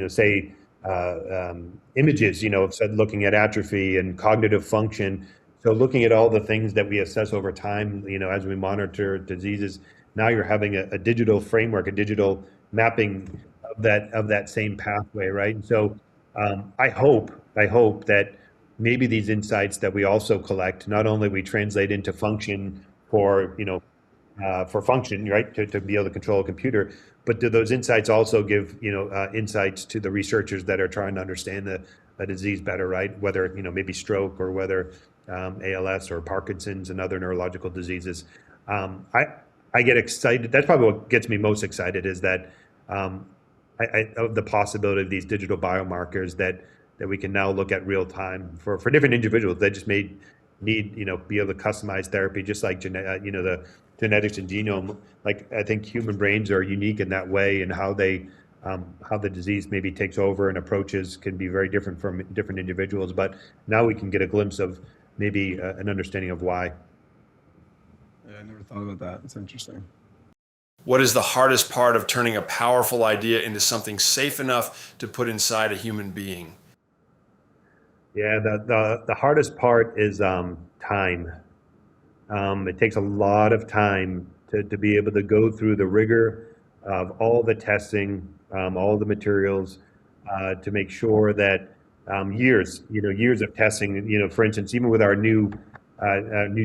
say images, looking at atrophy and cognitive function. So looking at all the things that we assess over time, as we monitor diseases, now you're having a digital framework, a digital mapping of that same pathway, right? And so I hope that maybe these insights that we also collect, not only we translate into function for function, right, to be able to control a computer, but do those insights also give insights to the researchers that are trying to understand the disease better, right? Whether maybe stroke or whether ALS or Parkinson's and other neurological diseases. I get excited. That's probably what gets me most excited is that um, of the possibility of these digital biomarkers that we can now look at real time for different individuals that just may need be able to customize therapy, just like the genetics and genome. Like I think human brains are unique in that way, and how the disease maybe takes over and approaches can be very different from different individuals. But now we can get a glimpse of maybe an understanding of why. Yeah, I never thought about that. It's interesting. What is the hardest part of turning a powerful idea into something safe enough to put inside a human being? Yeah, the hardest part is time. It takes a lot of time to be able to go through the rigor of all the testing, all the materials, to make sure that years of testing. For instance, even with our new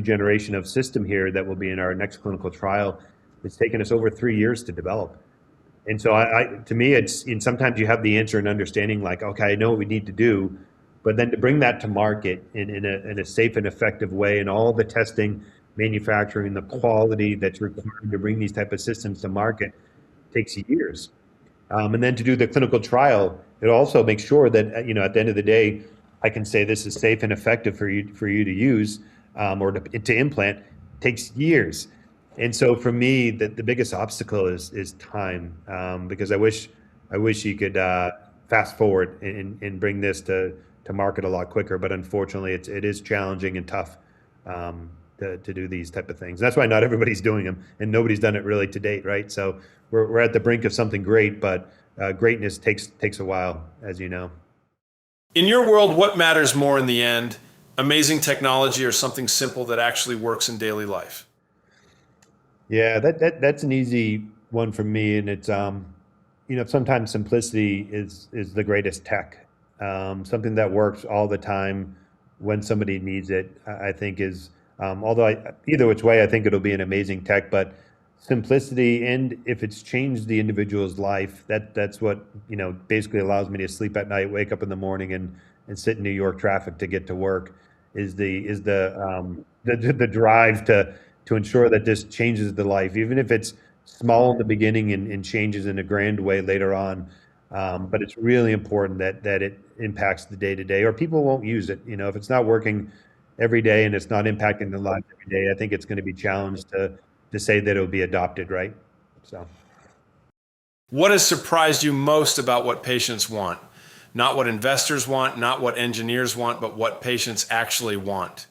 generation of system here that will be in our next clinical trial, it's taken us over 3 years to develop. And so to me, and sometimes you have the answer and understanding like, okay, I know what we need to do, but then to bring that to market in a safe and effective way, and all the testing, manufacturing, the quality that's required to bring these type of systems to market takes years. And then to do the clinical trial, it also makes sure that at the end of the day, I can say this is safe and effective for you to use, or to implant. Takes years. And so for me, the biggest obstacle is time, because I wish you could fast forward and bring this to market a lot quicker. But unfortunately, it is challenging and tough, to do these type of things. That's why not everybody's doing them, and nobody's done it really to date, right? So we're at the brink of something great, but greatness takes a while, as you know. In your world, what matters more in the end? Amazing technology or something simple that actually works in daily life? Yeah, that's an easy one for me, and it's sometimes simplicity is the greatest tech. Something that works all the time when somebody needs it, I think is although either which way, I think it'll be an amazing tech, but simplicity, and if it's changed the individual's life, that's what basically allows me to sleep at night, wake up in the morning, and sit in New York traffic to get to work, is the drive to ensure that this changes the life, even if it's small in the beginning and changes in a grand way later on. But it's really important that it impacts the day to day, or people won't use it. If it's not working every day and it's not impacting their lives every day, I think it's going to be challenged to say that it'll be adopted, right? So. What has surprised you most about what patients want? Not what investors want, not what engineers want, but what patients actually want.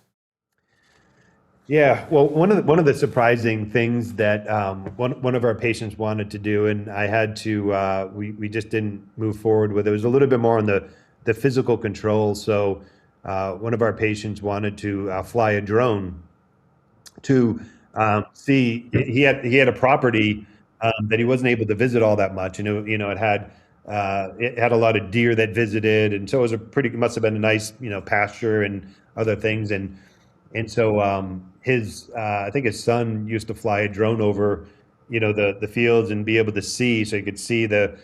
Yeah, well, one of the surprising things that one of our patients wanted to do, and I had to we just didn't move forward with it. It was a little bit more on the physical control. So one of our patients wanted to fly a drone to see. He had a property that he wasn't able to visit all that much. It had a lot of deer that visited, and so it was it must have been a nice pasture and other things. And so his I think his son used to fly a drone over, the fields and be able to see, so he could see the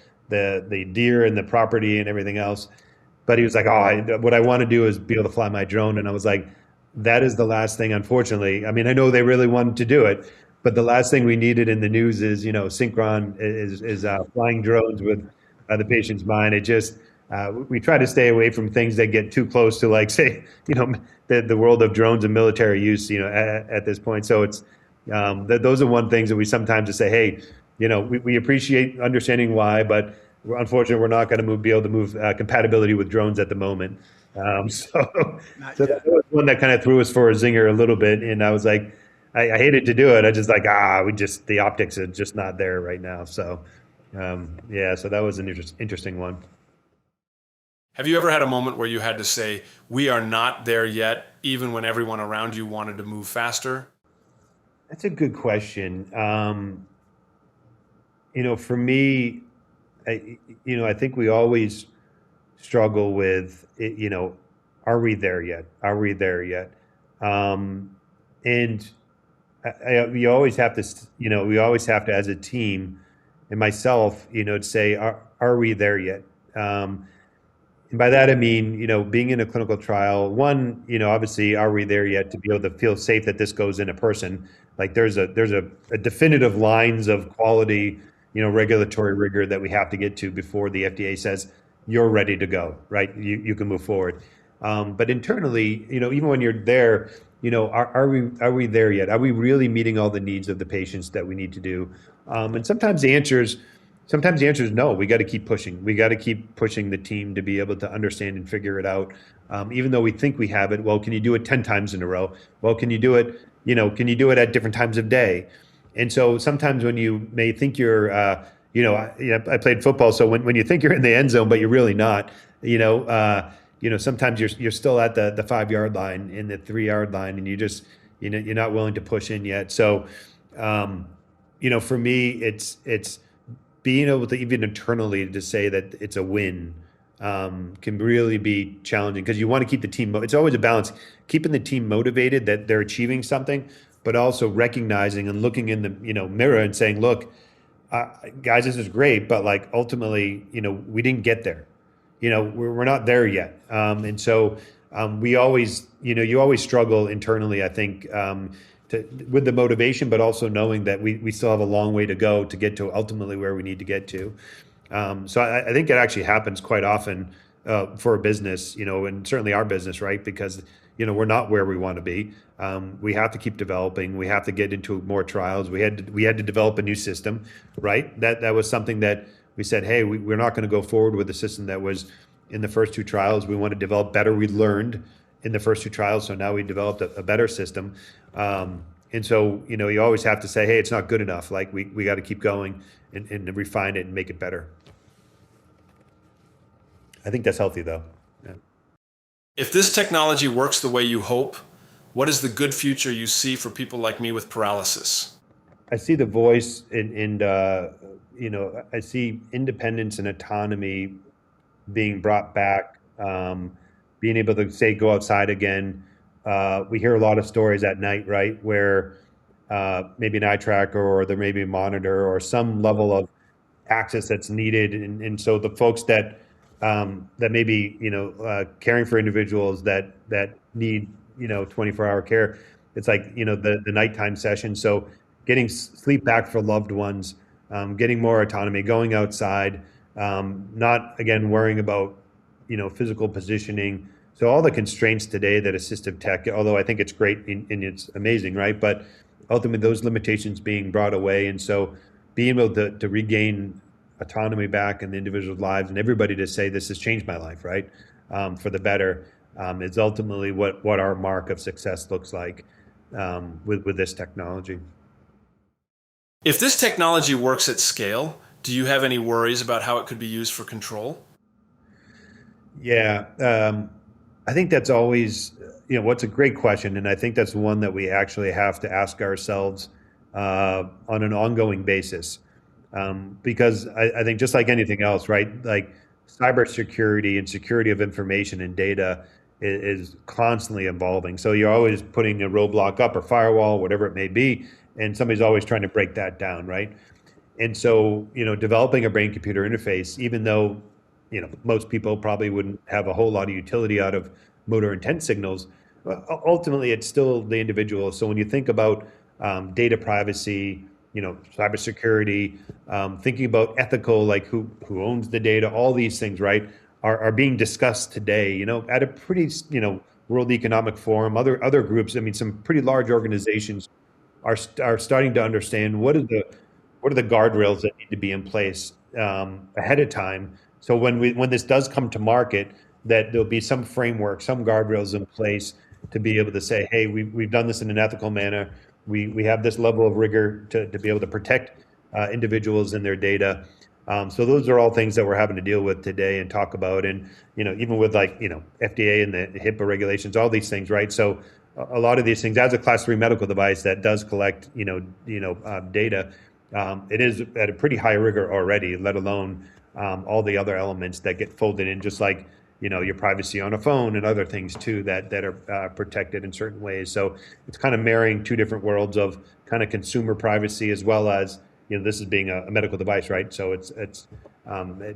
deer and the property and everything else. But he was like, "Oh, what I want to do is be able to fly my drone." And I was like, "That is the last thing, unfortunately." I mean, I know they really wanted to do it, but the last thing we needed in the news is, Synchron is flying drones with the patient's mind. It just we try to stay away from things that get too close to, like, say, the world of drones and military use, at this point. So it's those are one things that we sometimes just say, hey, we appreciate understanding why, but unfortunately, we're not going to be able to move compatibility with drones at the moment. So, Not so yet. that was one that kind of threw us for a zinger a little bit, and I was like, I hated to do it. I just like, the optics are just not there right now. So, yeah, so that was an interesting one. Have you ever had a moment where you had to say, we are not there yet, even when everyone around you wanted to move faster? That's a good question. For me, I think we always struggle with, are we there yet? Are we there yet? Um, and we always have to, we always have to, as a team, and myself, to say, are we there yet? And by that I mean, being in a clinical trial, one, obviously, are we there yet to be able to feel safe that this goes in a person? Like there's a definitive lines of quality, regulatory rigor that we have to get to before the FDA says you're ready to go, right? You can move forward. But internally, even when you're there, are we there yet? Are we really meeting all the needs of the patients that we need to do? And sometimes the answer is no. We got to keep pushing. We got to keep pushing the team to be able to understand and figure it out. Even though we think we have it, well, can you do it 10 times in a row? Well, can you do it, at different times of day? And so sometimes when you may think you're, I played football, so when you think you're in the end zone, but you're really not, sometimes you're still at the 5 yard line, in the 3 yard line, and you just, you're not willing to push in yet. So, for me, it's being able to even internally to say that it's a win, can really be challenging because you want to keep the team. It's always a balance, keeping the team motivated that they're achieving something, but also recognizing and looking in the mirror and saying, look, guys, this is great, but like ultimately, we didn't get there. We're not there yet, and so we always, you always struggle internally, I think. With the motivation, but also knowing that we still have a long way to go to get to ultimately where we need to get to. So I think it actually happens quite often for a business, and certainly our business, right? Because, we're not where we want to be. We have to keep developing. We have to get into more trials. We had to develop a new system, right? That was something that we said, hey, we're not going to go forward with a system that was in the first two trials. We want to develop better. We learned in the first two trials, so now we developed a better system. And so, you always have to say, hey, it's not good enough. Like we got to keep going and refine it and make it better. I think that's healthy, though. Yeah. If this technology works the way you hope, what is the good future you see for people like me with paralysis? I see the voice and I see independence and autonomy being brought back, being able to say, go outside again. We hear a lot of stories at night, right, where maybe an eye tracker or there may be a monitor or some level of access that's needed. And so the folks that may be, caring for individuals that need, 24-hour care, it's like, the nighttime session. So getting sleep back for loved ones, getting more autonomy, going outside, not, again, worrying about, physical positioning. So all the constraints today that assistive tech, although I think it's great and it's amazing, right? But ultimately those limitations being brought away. And so being able to regain autonomy back in the individual's lives and everybody to say, this has changed my life, right? For the better, is ultimately what our mark of success looks like with this technology. If this technology works at scale, do you have any worries about how it could be used for control? Yeah, I think that's always, what's a great question. And I think that's one that we actually have to ask ourselves on an ongoing basis. Because I think just like anything else, right? Like cybersecurity and security of information and data is constantly evolving. So you're always putting a roadblock up or firewall, whatever it may be, and somebody's always trying to break that down, right? And so, developing a brain-computer interface, even though, most people probably wouldn't have a whole lot of utility out of motor intent signals, ultimately it's still the individual. So when you think about data privacy, cybersecurity, thinking about ethical, like who owns the data, all these things, right, are being discussed today, at a pretty, World Economic Forum, other groups. I mean, some pretty large organizations are starting to understand what are the guardrails that need to be in place ahead of time. So when this does come to market, that there'll be some framework, some guardrails in place to be able to say, hey, we've done this in an ethical manner. We have this level of rigor to be able to protect individuals and their data. So those are all things that we're having to deal with today and talk about. And, even with FDA and the HIPAA regulations, all these things, right? So a lot of these things, as a class 3 medical device that does collect, data, it is at a pretty high rigor already, let alone all the other elements that get folded in, just like, your privacy on a phone and other things too that are protected in certain ways. So it's kind of marrying two different worlds of kind of consumer privacy as well as, this is being a medical device, right? So it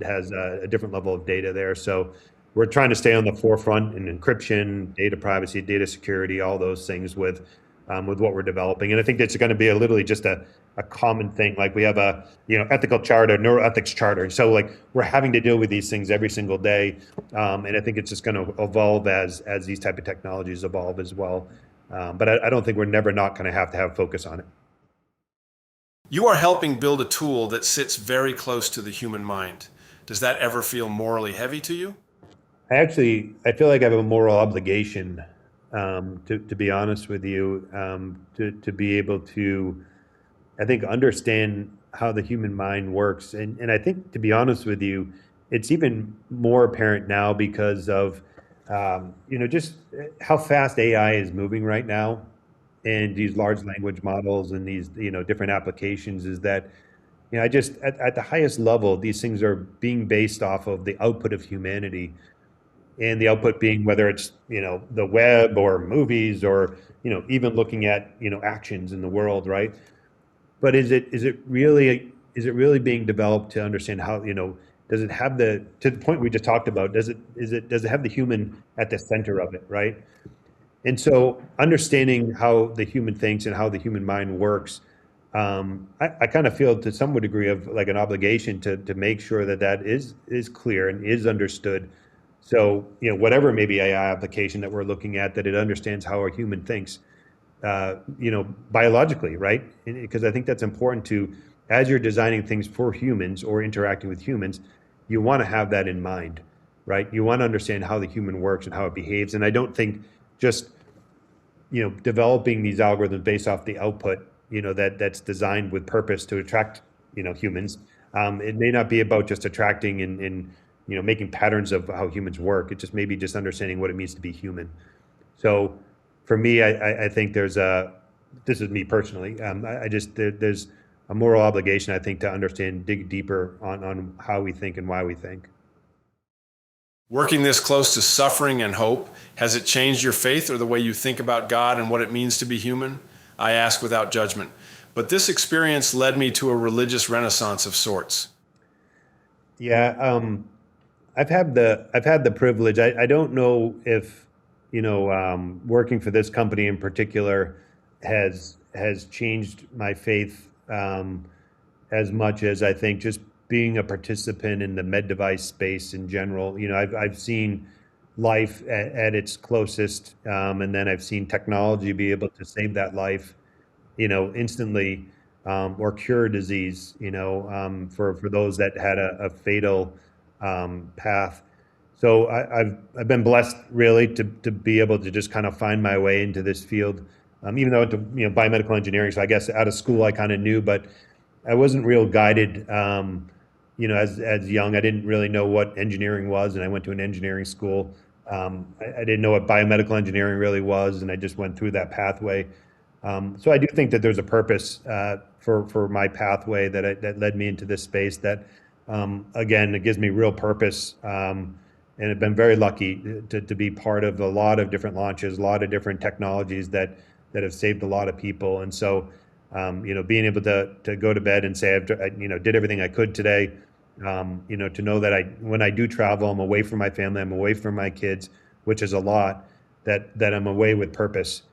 has a different level of data there. So we're trying to stay on the forefront in encryption, data privacy, data security, all those things with what we're developing. And I think that's going to be literally just a common thing. Like we have a ethical charter, neuroethics charter. So like we're having to deal with these things every single day, and I think it's just going to evolve as these type of technologies evolve as well. But I don't think we're never not going to have focus on it. You are helping build a tool that sits very close to the human mind. Does that ever feel morally heavy to you? I feel like I have a moral obligation, to be honest with you, to be able to, I think, understand how the human mind works. And I think, to be honest with you, it's even more apparent now because of, just how fast AI is moving right now, and these large language models and these, different applications, is that, I just, at the highest level, these things are being based off of the output of humanity, and the output being whether it's, the web or movies or, even looking at, actions in the world, right? But is it really being developed to understand how, does it have to the point we just talked about, does it have the human at the center of it, right? And so understanding how the human thinks and how the human mind works, I kind of feel to some degree of like an obligation to make sure that is clear and is understood. So, whatever maybe AI application that we're looking at, that it understands how a human thinks, biologically, right? Because I think that's important to, as you're designing things for humans or interacting with humans, you want to have that in mind, right? You want to understand how the human works and how it behaves. And I don't think just, developing these algorithms based off the output, that's designed with purpose to attract, humans. It may not be about just attracting and making patterns of how humans work. It just maybe just understanding what it means to be human. So for me, I think this is me personally. There's a moral obligation, I think, to understand, dig deeper on how we think and why we think. Working this close to suffering and hope, has it changed your faith or the way you think about God and what it means to be human? I ask without judgment. But this experience led me to a religious renaissance of sorts. Yeah, I've had the privilege. I don't know if working for this company in particular has changed my faith as much as I think just being a participant in the med device space in general. I've seen life at its closest, and then I've seen technology be able to save that life, instantly, or cure disease, for those that had a fatal path. So I've been blessed really to be able to just kind of find my way into this field, even though I went to biomedical engineering. So I guess out of school I kind of knew, but I wasn't real guided. As young, I didn't really know what engineering was, and I went to an engineering school. I didn't know what biomedical engineering really was, and I just went through that pathway. So I do think that there's a purpose for my pathway that led me into this space. That again, it gives me real purpose, and I've been very lucky to be part of a lot of different launches, a lot of different technologies that have saved a lot of people. And so, being able to go to bed and say I did everything I could today, to know that when I do travel, I'm away from my family, I'm away from my kids, which is a lot, that I'm away with purpose.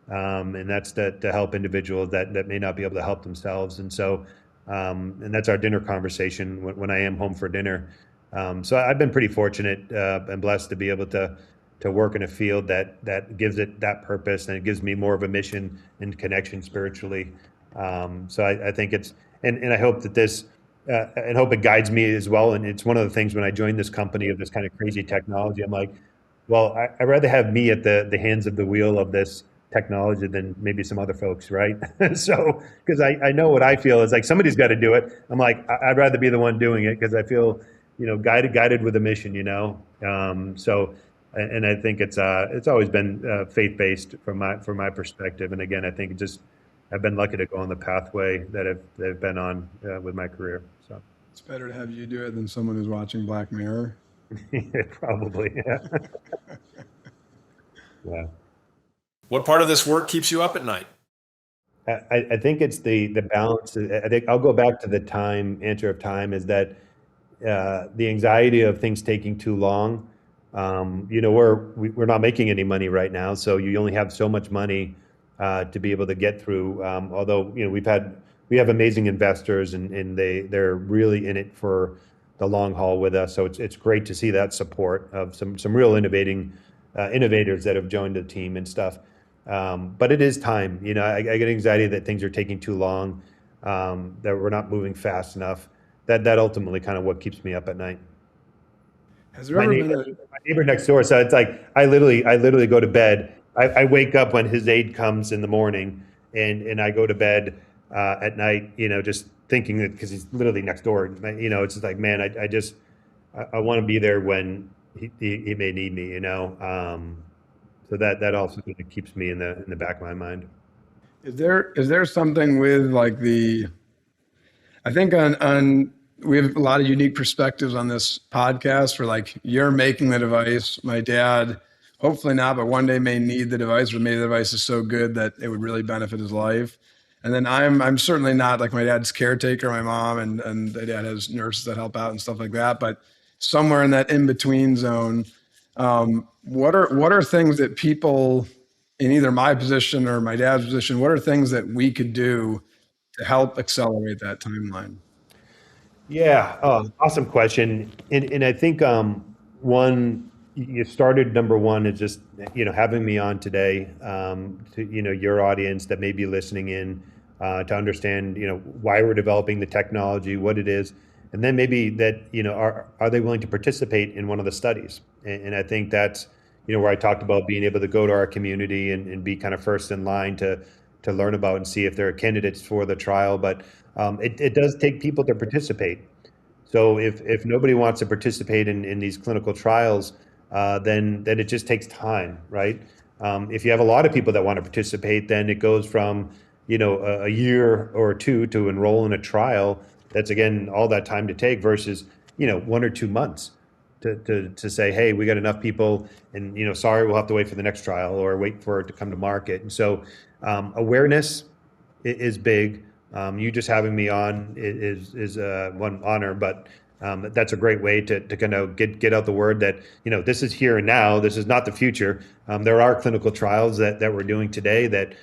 And that's to help individuals that may not be able to help themselves. And so, and that's our dinner conversation when I am home for dinner. So I've been pretty fortunate and blessed to be able to work in a field that gives it that purpose, and it gives me more of a mission and connection spiritually. So I think and I hope that this, and hope it guides me as well. And it's one of the things when I joined this company of this kind of crazy technology, I'm like, well, I'd rather have me at the hands of the wheel of this technology than maybe some other folks, right? So, because I know what I feel is like somebody's got to do it. I'm like, I'd rather be the one doing it because I feel, guided with a mission, So, and I think it's always been faith-based from my perspective. And again, I think I've been lucky to go on the pathway that I've been on with my career. So It's better to have you do it than someone who's watching Black Mirror. probably, yeah. Yeah. What part of this work keeps you up at night? I think it's the balance. I think I'll go back to the answer of time is that the anxiety of things taking too long. We're not making any money right now, so you only have so much money to be able to get through. Although we have amazing investors and they're really in it for the long haul with us. So it's great to see that support of some real innovators that have joined the team and stuff. But it is time. I get anxiety that things are taking too long, that we're not moving fast enough. That ultimately kind of what keeps me up at night. Has there ever been My neighbor next door, so it's like I literally go to bed. I wake up when his aide comes in the morning, and I go to bed at night. Just thinking that because he's literally next door. It's just like, man, I want to be there when he may need me. So that also kind of keeps me in the back of my mind. Is there something with like I think on we have a lot of unique perspectives on this podcast, where like you're making the device. My dad, hopefully not, but one day may need the device, or maybe the device is so good that it would really benefit his life. And then I'm certainly not like my dad's caretaker, my mom, and my dad has nurses that help out and stuff like that. But somewhere in that in-between zone, what are things that people in either my position or my dad's position, what are things that we could do to help accelerate that timeline? Yeah, awesome question. And I think one you started number one is just having me on today to your audience that may be listening in to understand why we're developing the technology, what it is, and then maybe that are they willing to participate in one of the studies? And I think that's where I talked about being able to go to our community and be kind of first in line to learn about and see if there are candidates for the trial. But it does take people to participate. So if nobody wants to participate in these clinical trials, then it just takes time, right? If you have a lot of people that want to participate, then it goes from a year or two to enroll in a trial. That's again all that time to take versus 1 or 2 months to say, hey, we got enough people, and sorry, we'll have to wait for the next trial or wait for it to come to market. And so awareness is big. You just having me on is one honor, but that's a great way to kind of get out the word that this is here and now. This is not the future. There are clinical trials that we're doing today that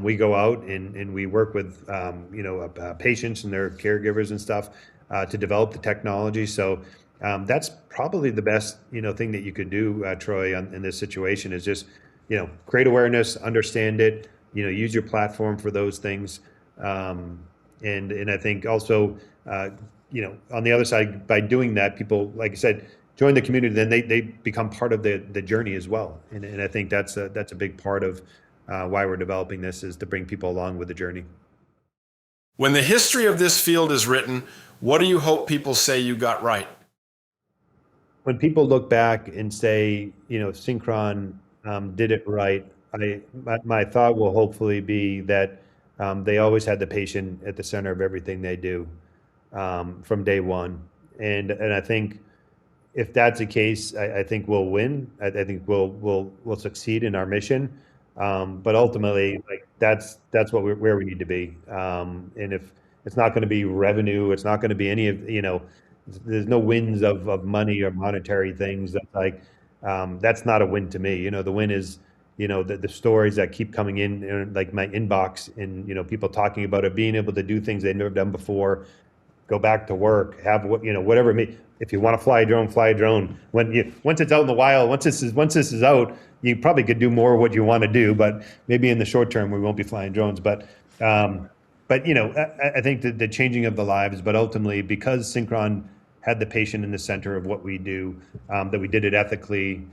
we go out and we work with patients and their caregivers and stuff to develop the technology. So that's probably the best thing that you could do, Troy, in this situation is just create awareness, understand it, use your platform for those things. And I think also, on the other side, by doing that, people, like I said, join the community, then they become part of the journey as well. And I think that's a big part of why we're developing this is to bring people along with the journey. When the history of this field is written, what do you hope people say you got right? When people look back and say, Synchron did it right, my thought will hopefully be that they always had the patient at the center of everything they do from day one. And I think if that's the case, I think we'll win. I think we'll succeed in our mission. But ultimately, like that's where we need to be. And if it's not going to be revenue, it's not going to be any of there's no wins of money or monetary things. That's like that's not a win to me. The win is the stories that keep coming in like my inbox and people talking about it, being able to do things they've never done before, go back to work, have whatever it may. If you want to fly a drone, fly a drone. Once it's out in the wild, once this is out, you probably could do more of what you want to do. But maybe in the short term, we won't be flying drones. But I think the changing of the lives. But ultimately, because Synchron had the patient in the center of what we do, that we did it ethically,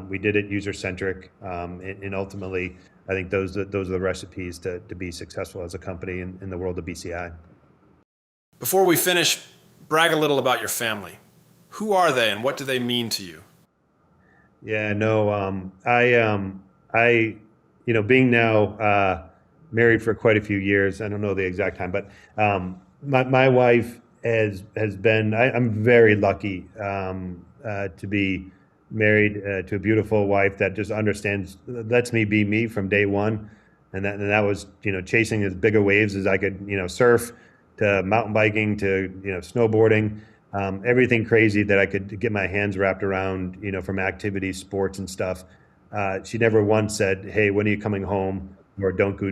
we did it user-centric, and ultimately I think those are the recipes to be successful as a company in the world of BCI. Before we finish, brag a little about your family. Who are they and what do they mean to you? Yeah, no, being now married for quite a few years, I don't know the exact time, but my wife has been, I'm very lucky to be married to a beautiful wife that just understands, lets me be me from day one. And that was, chasing as big of waves as I could, surf, to mountain biking, to, snowboarding. Everything crazy that I could get my hands wrapped around, from activities, sports, and stuff. She never once said, "Hey, when are you coming home?" or "Don't go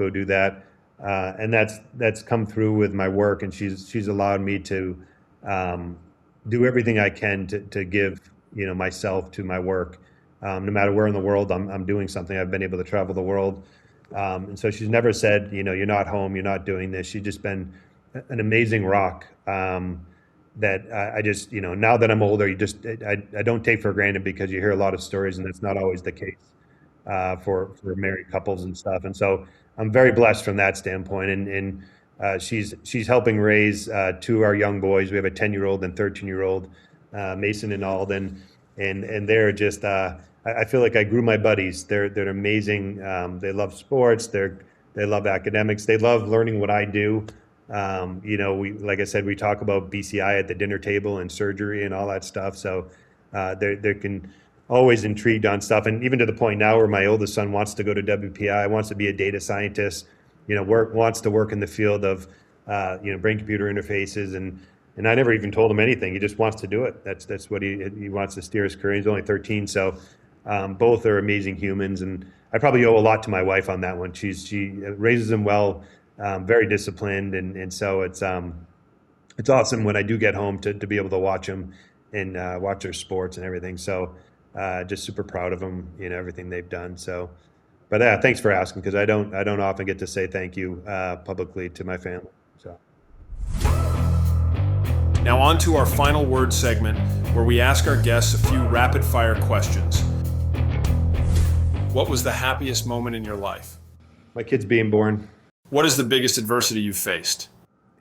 do that." And that's come through with my work, and she's allowed me to do everything I can to give, myself to my work. No matter where in the world I'm doing something, I've been able to travel the world. And so she's never said, "You're not home, you're not doing this." She's just been an amazing rock. That I just, now that I'm older, I don't take for granted, because you hear a lot of stories and that's not always the case for married couples and stuff. And so I'm very blessed from that standpoint. And she's helping raise two of our young boys. We have a 10-year-old and 13-year-old, Mason and Alden, and they're just, I feel like I grew my buddies. They're amazing. They love sports. They love academics. They love learning what I do. Like I said, we talk about BCI at the dinner table and surgery and all that stuff. So they can always intrigued on stuff, and even to the point now where my oldest son wants to go to WPI, wants to be a data scientist, wants to work in the field of brain-computer interfaces, and I never even told him anything. He just wants to do it. That's what he wants to steer his career. He's only 13, so both are amazing humans, and I probably owe a lot to my wife on that one. She raises them well. Very disciplined, and so it's awesome when I do get home to be able to watch them and watch their sports and everything. So just super proud of them, everything they've done. So, but thanks for asking, because I don't often get to say thank you publicly to my family. So now on to our final word segment, where we ask our guests a few rapid fire questions. What was the happiest moment in your life? My kids being born. What is the biggest adversity you've faced?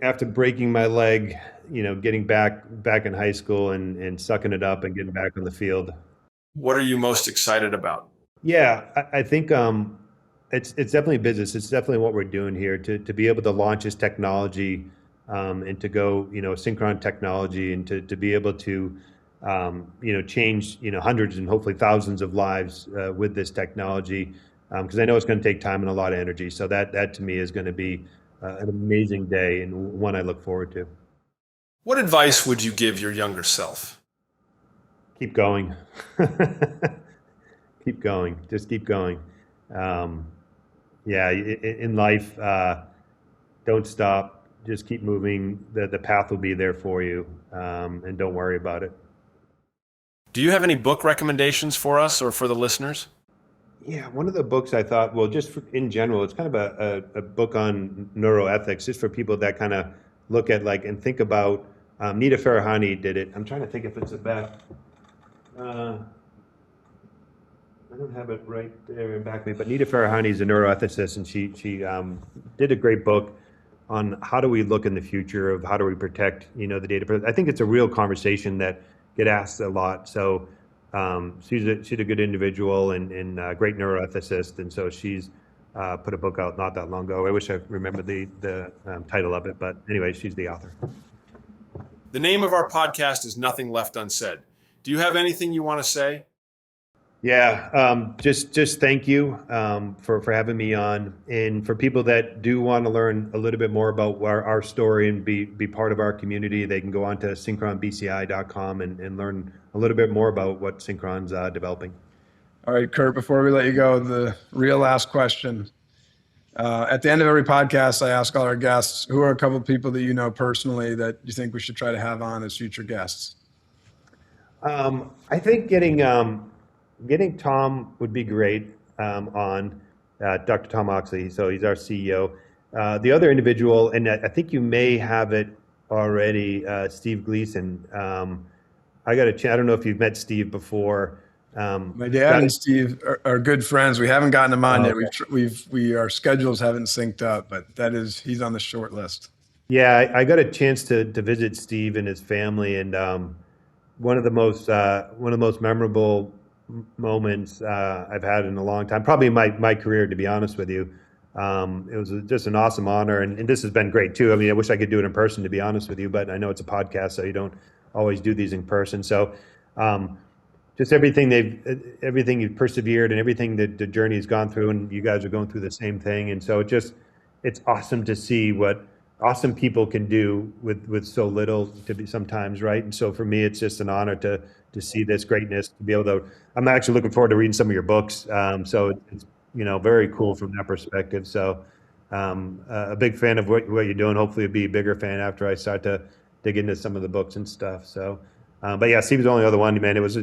After breaking my leg, getting back in high school and sucking it up and getting back on the field. What are you most excited about? Yeah, I think it's definitely business. It's definitely what we're doing here to be able to launch this technology and to go, Synchron technology, and to be able to, change, hundreds and hopefully thousands of lives with this technology. Because I know it's going to take time and a lot of energy. So that to me is going to be an amazing day, and one I look forward to. What advice would you give your younger self? Keep going. Keep going. Just keep going. In life, don't stop. Just keep moving. The path will be there for you, and don't worry about it. Do you have any book recommendations for us or for the listeners? Yeah, one of the books I thought, well, in general, it's kind of a book on neuroethics, just for people that kind of look at and think about. Nita Farahani did it. I'm trying to think if it's a back. I don't have it right there in back of me, but Nita Farahani is a neuroethicist, and she did a great book on how do we look in the future of how do we protect the data. I think it's a real conversation that get asked a lot. So. She's a good individual and a great neuroethicist, and so she's put a book out not that long ago. I wish I remembered the title of it, but anyway, she's the author. The name of our podcast is Nothing Left Unsaid. Do you have anything you want to say? Yeah, just thank you for having me on, and for people that do want to learn a little bit more about our story and be part of our community, they can go on to synchronbci.com and learn a little bit more about what Synchron's developing. All right, Kurt, before we let you go, the real last question. At the end of every podcast, I ask all our guests, who are a couple of people that you know personally that you think we should try to have on as future guests? I think getting Tom would be great on Dr. Tom Oxley. So he's our CEO. The other individual, and I think you may have it already, Steve Gleason. I got a chance. I don't know if you've met Steve before. My dad and Steve are good friends. We haven't gotten him on yet. Our schedules haven't synced up, but he's on the short list. Yeah, I got a chance to visit Steve and his family, and one of the most memorable moments I've had in a long time, probably in my career, to be honest with you. It was just an awesome honor, and this has been great too. I mean, I wish I could do it in person, to be honest with you, but I know it's a podcast, so you don't always do these in person. So, just everything you've persevered and everything that the journey has gone through, and you guys are going through the same thing, and so it's awesome to see what awesome people can do with so little to be sometimes, right? And so for me, it's just an honor to see this greatness, to be able to. I'm actually looking forward to reading some of your books. So it's very cool from that perspective. So a big fan of what you're doing. Hopefully, I'll be a bigger fan after I start to dig into some of the books and stuff. So, but yeah, Steve was the only other one, man. It was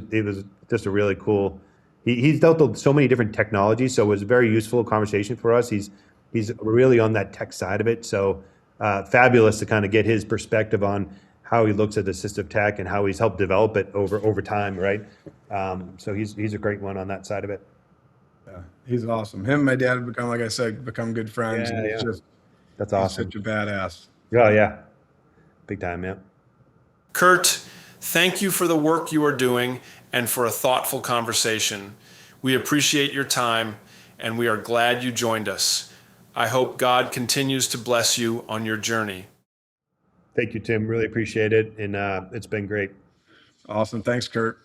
just a really cool. He's dealt with so many different technologies, so it was a very useful conversation for us. He's really on that tech side of it. So fabulous to kind of get his perspective on how he looks at assistive tech and how he's helped develop it over time, right? So he's a great one on that side of it. Yeah, he's awesome. Him and my dad have become, like I said, good friends. Yeah, and yeah. That's awesome. He's such a badass. Oh yeah, big time, yeah. Kurt, thank you for the work you are doing and for a thoughtful conversation. We appreciate your time, and we are glad you joined us. I hope God continues to bless you on your journey. Thank you, Tim. Really appreciate it, and it's been great. Awesome. Thanks, Kurt.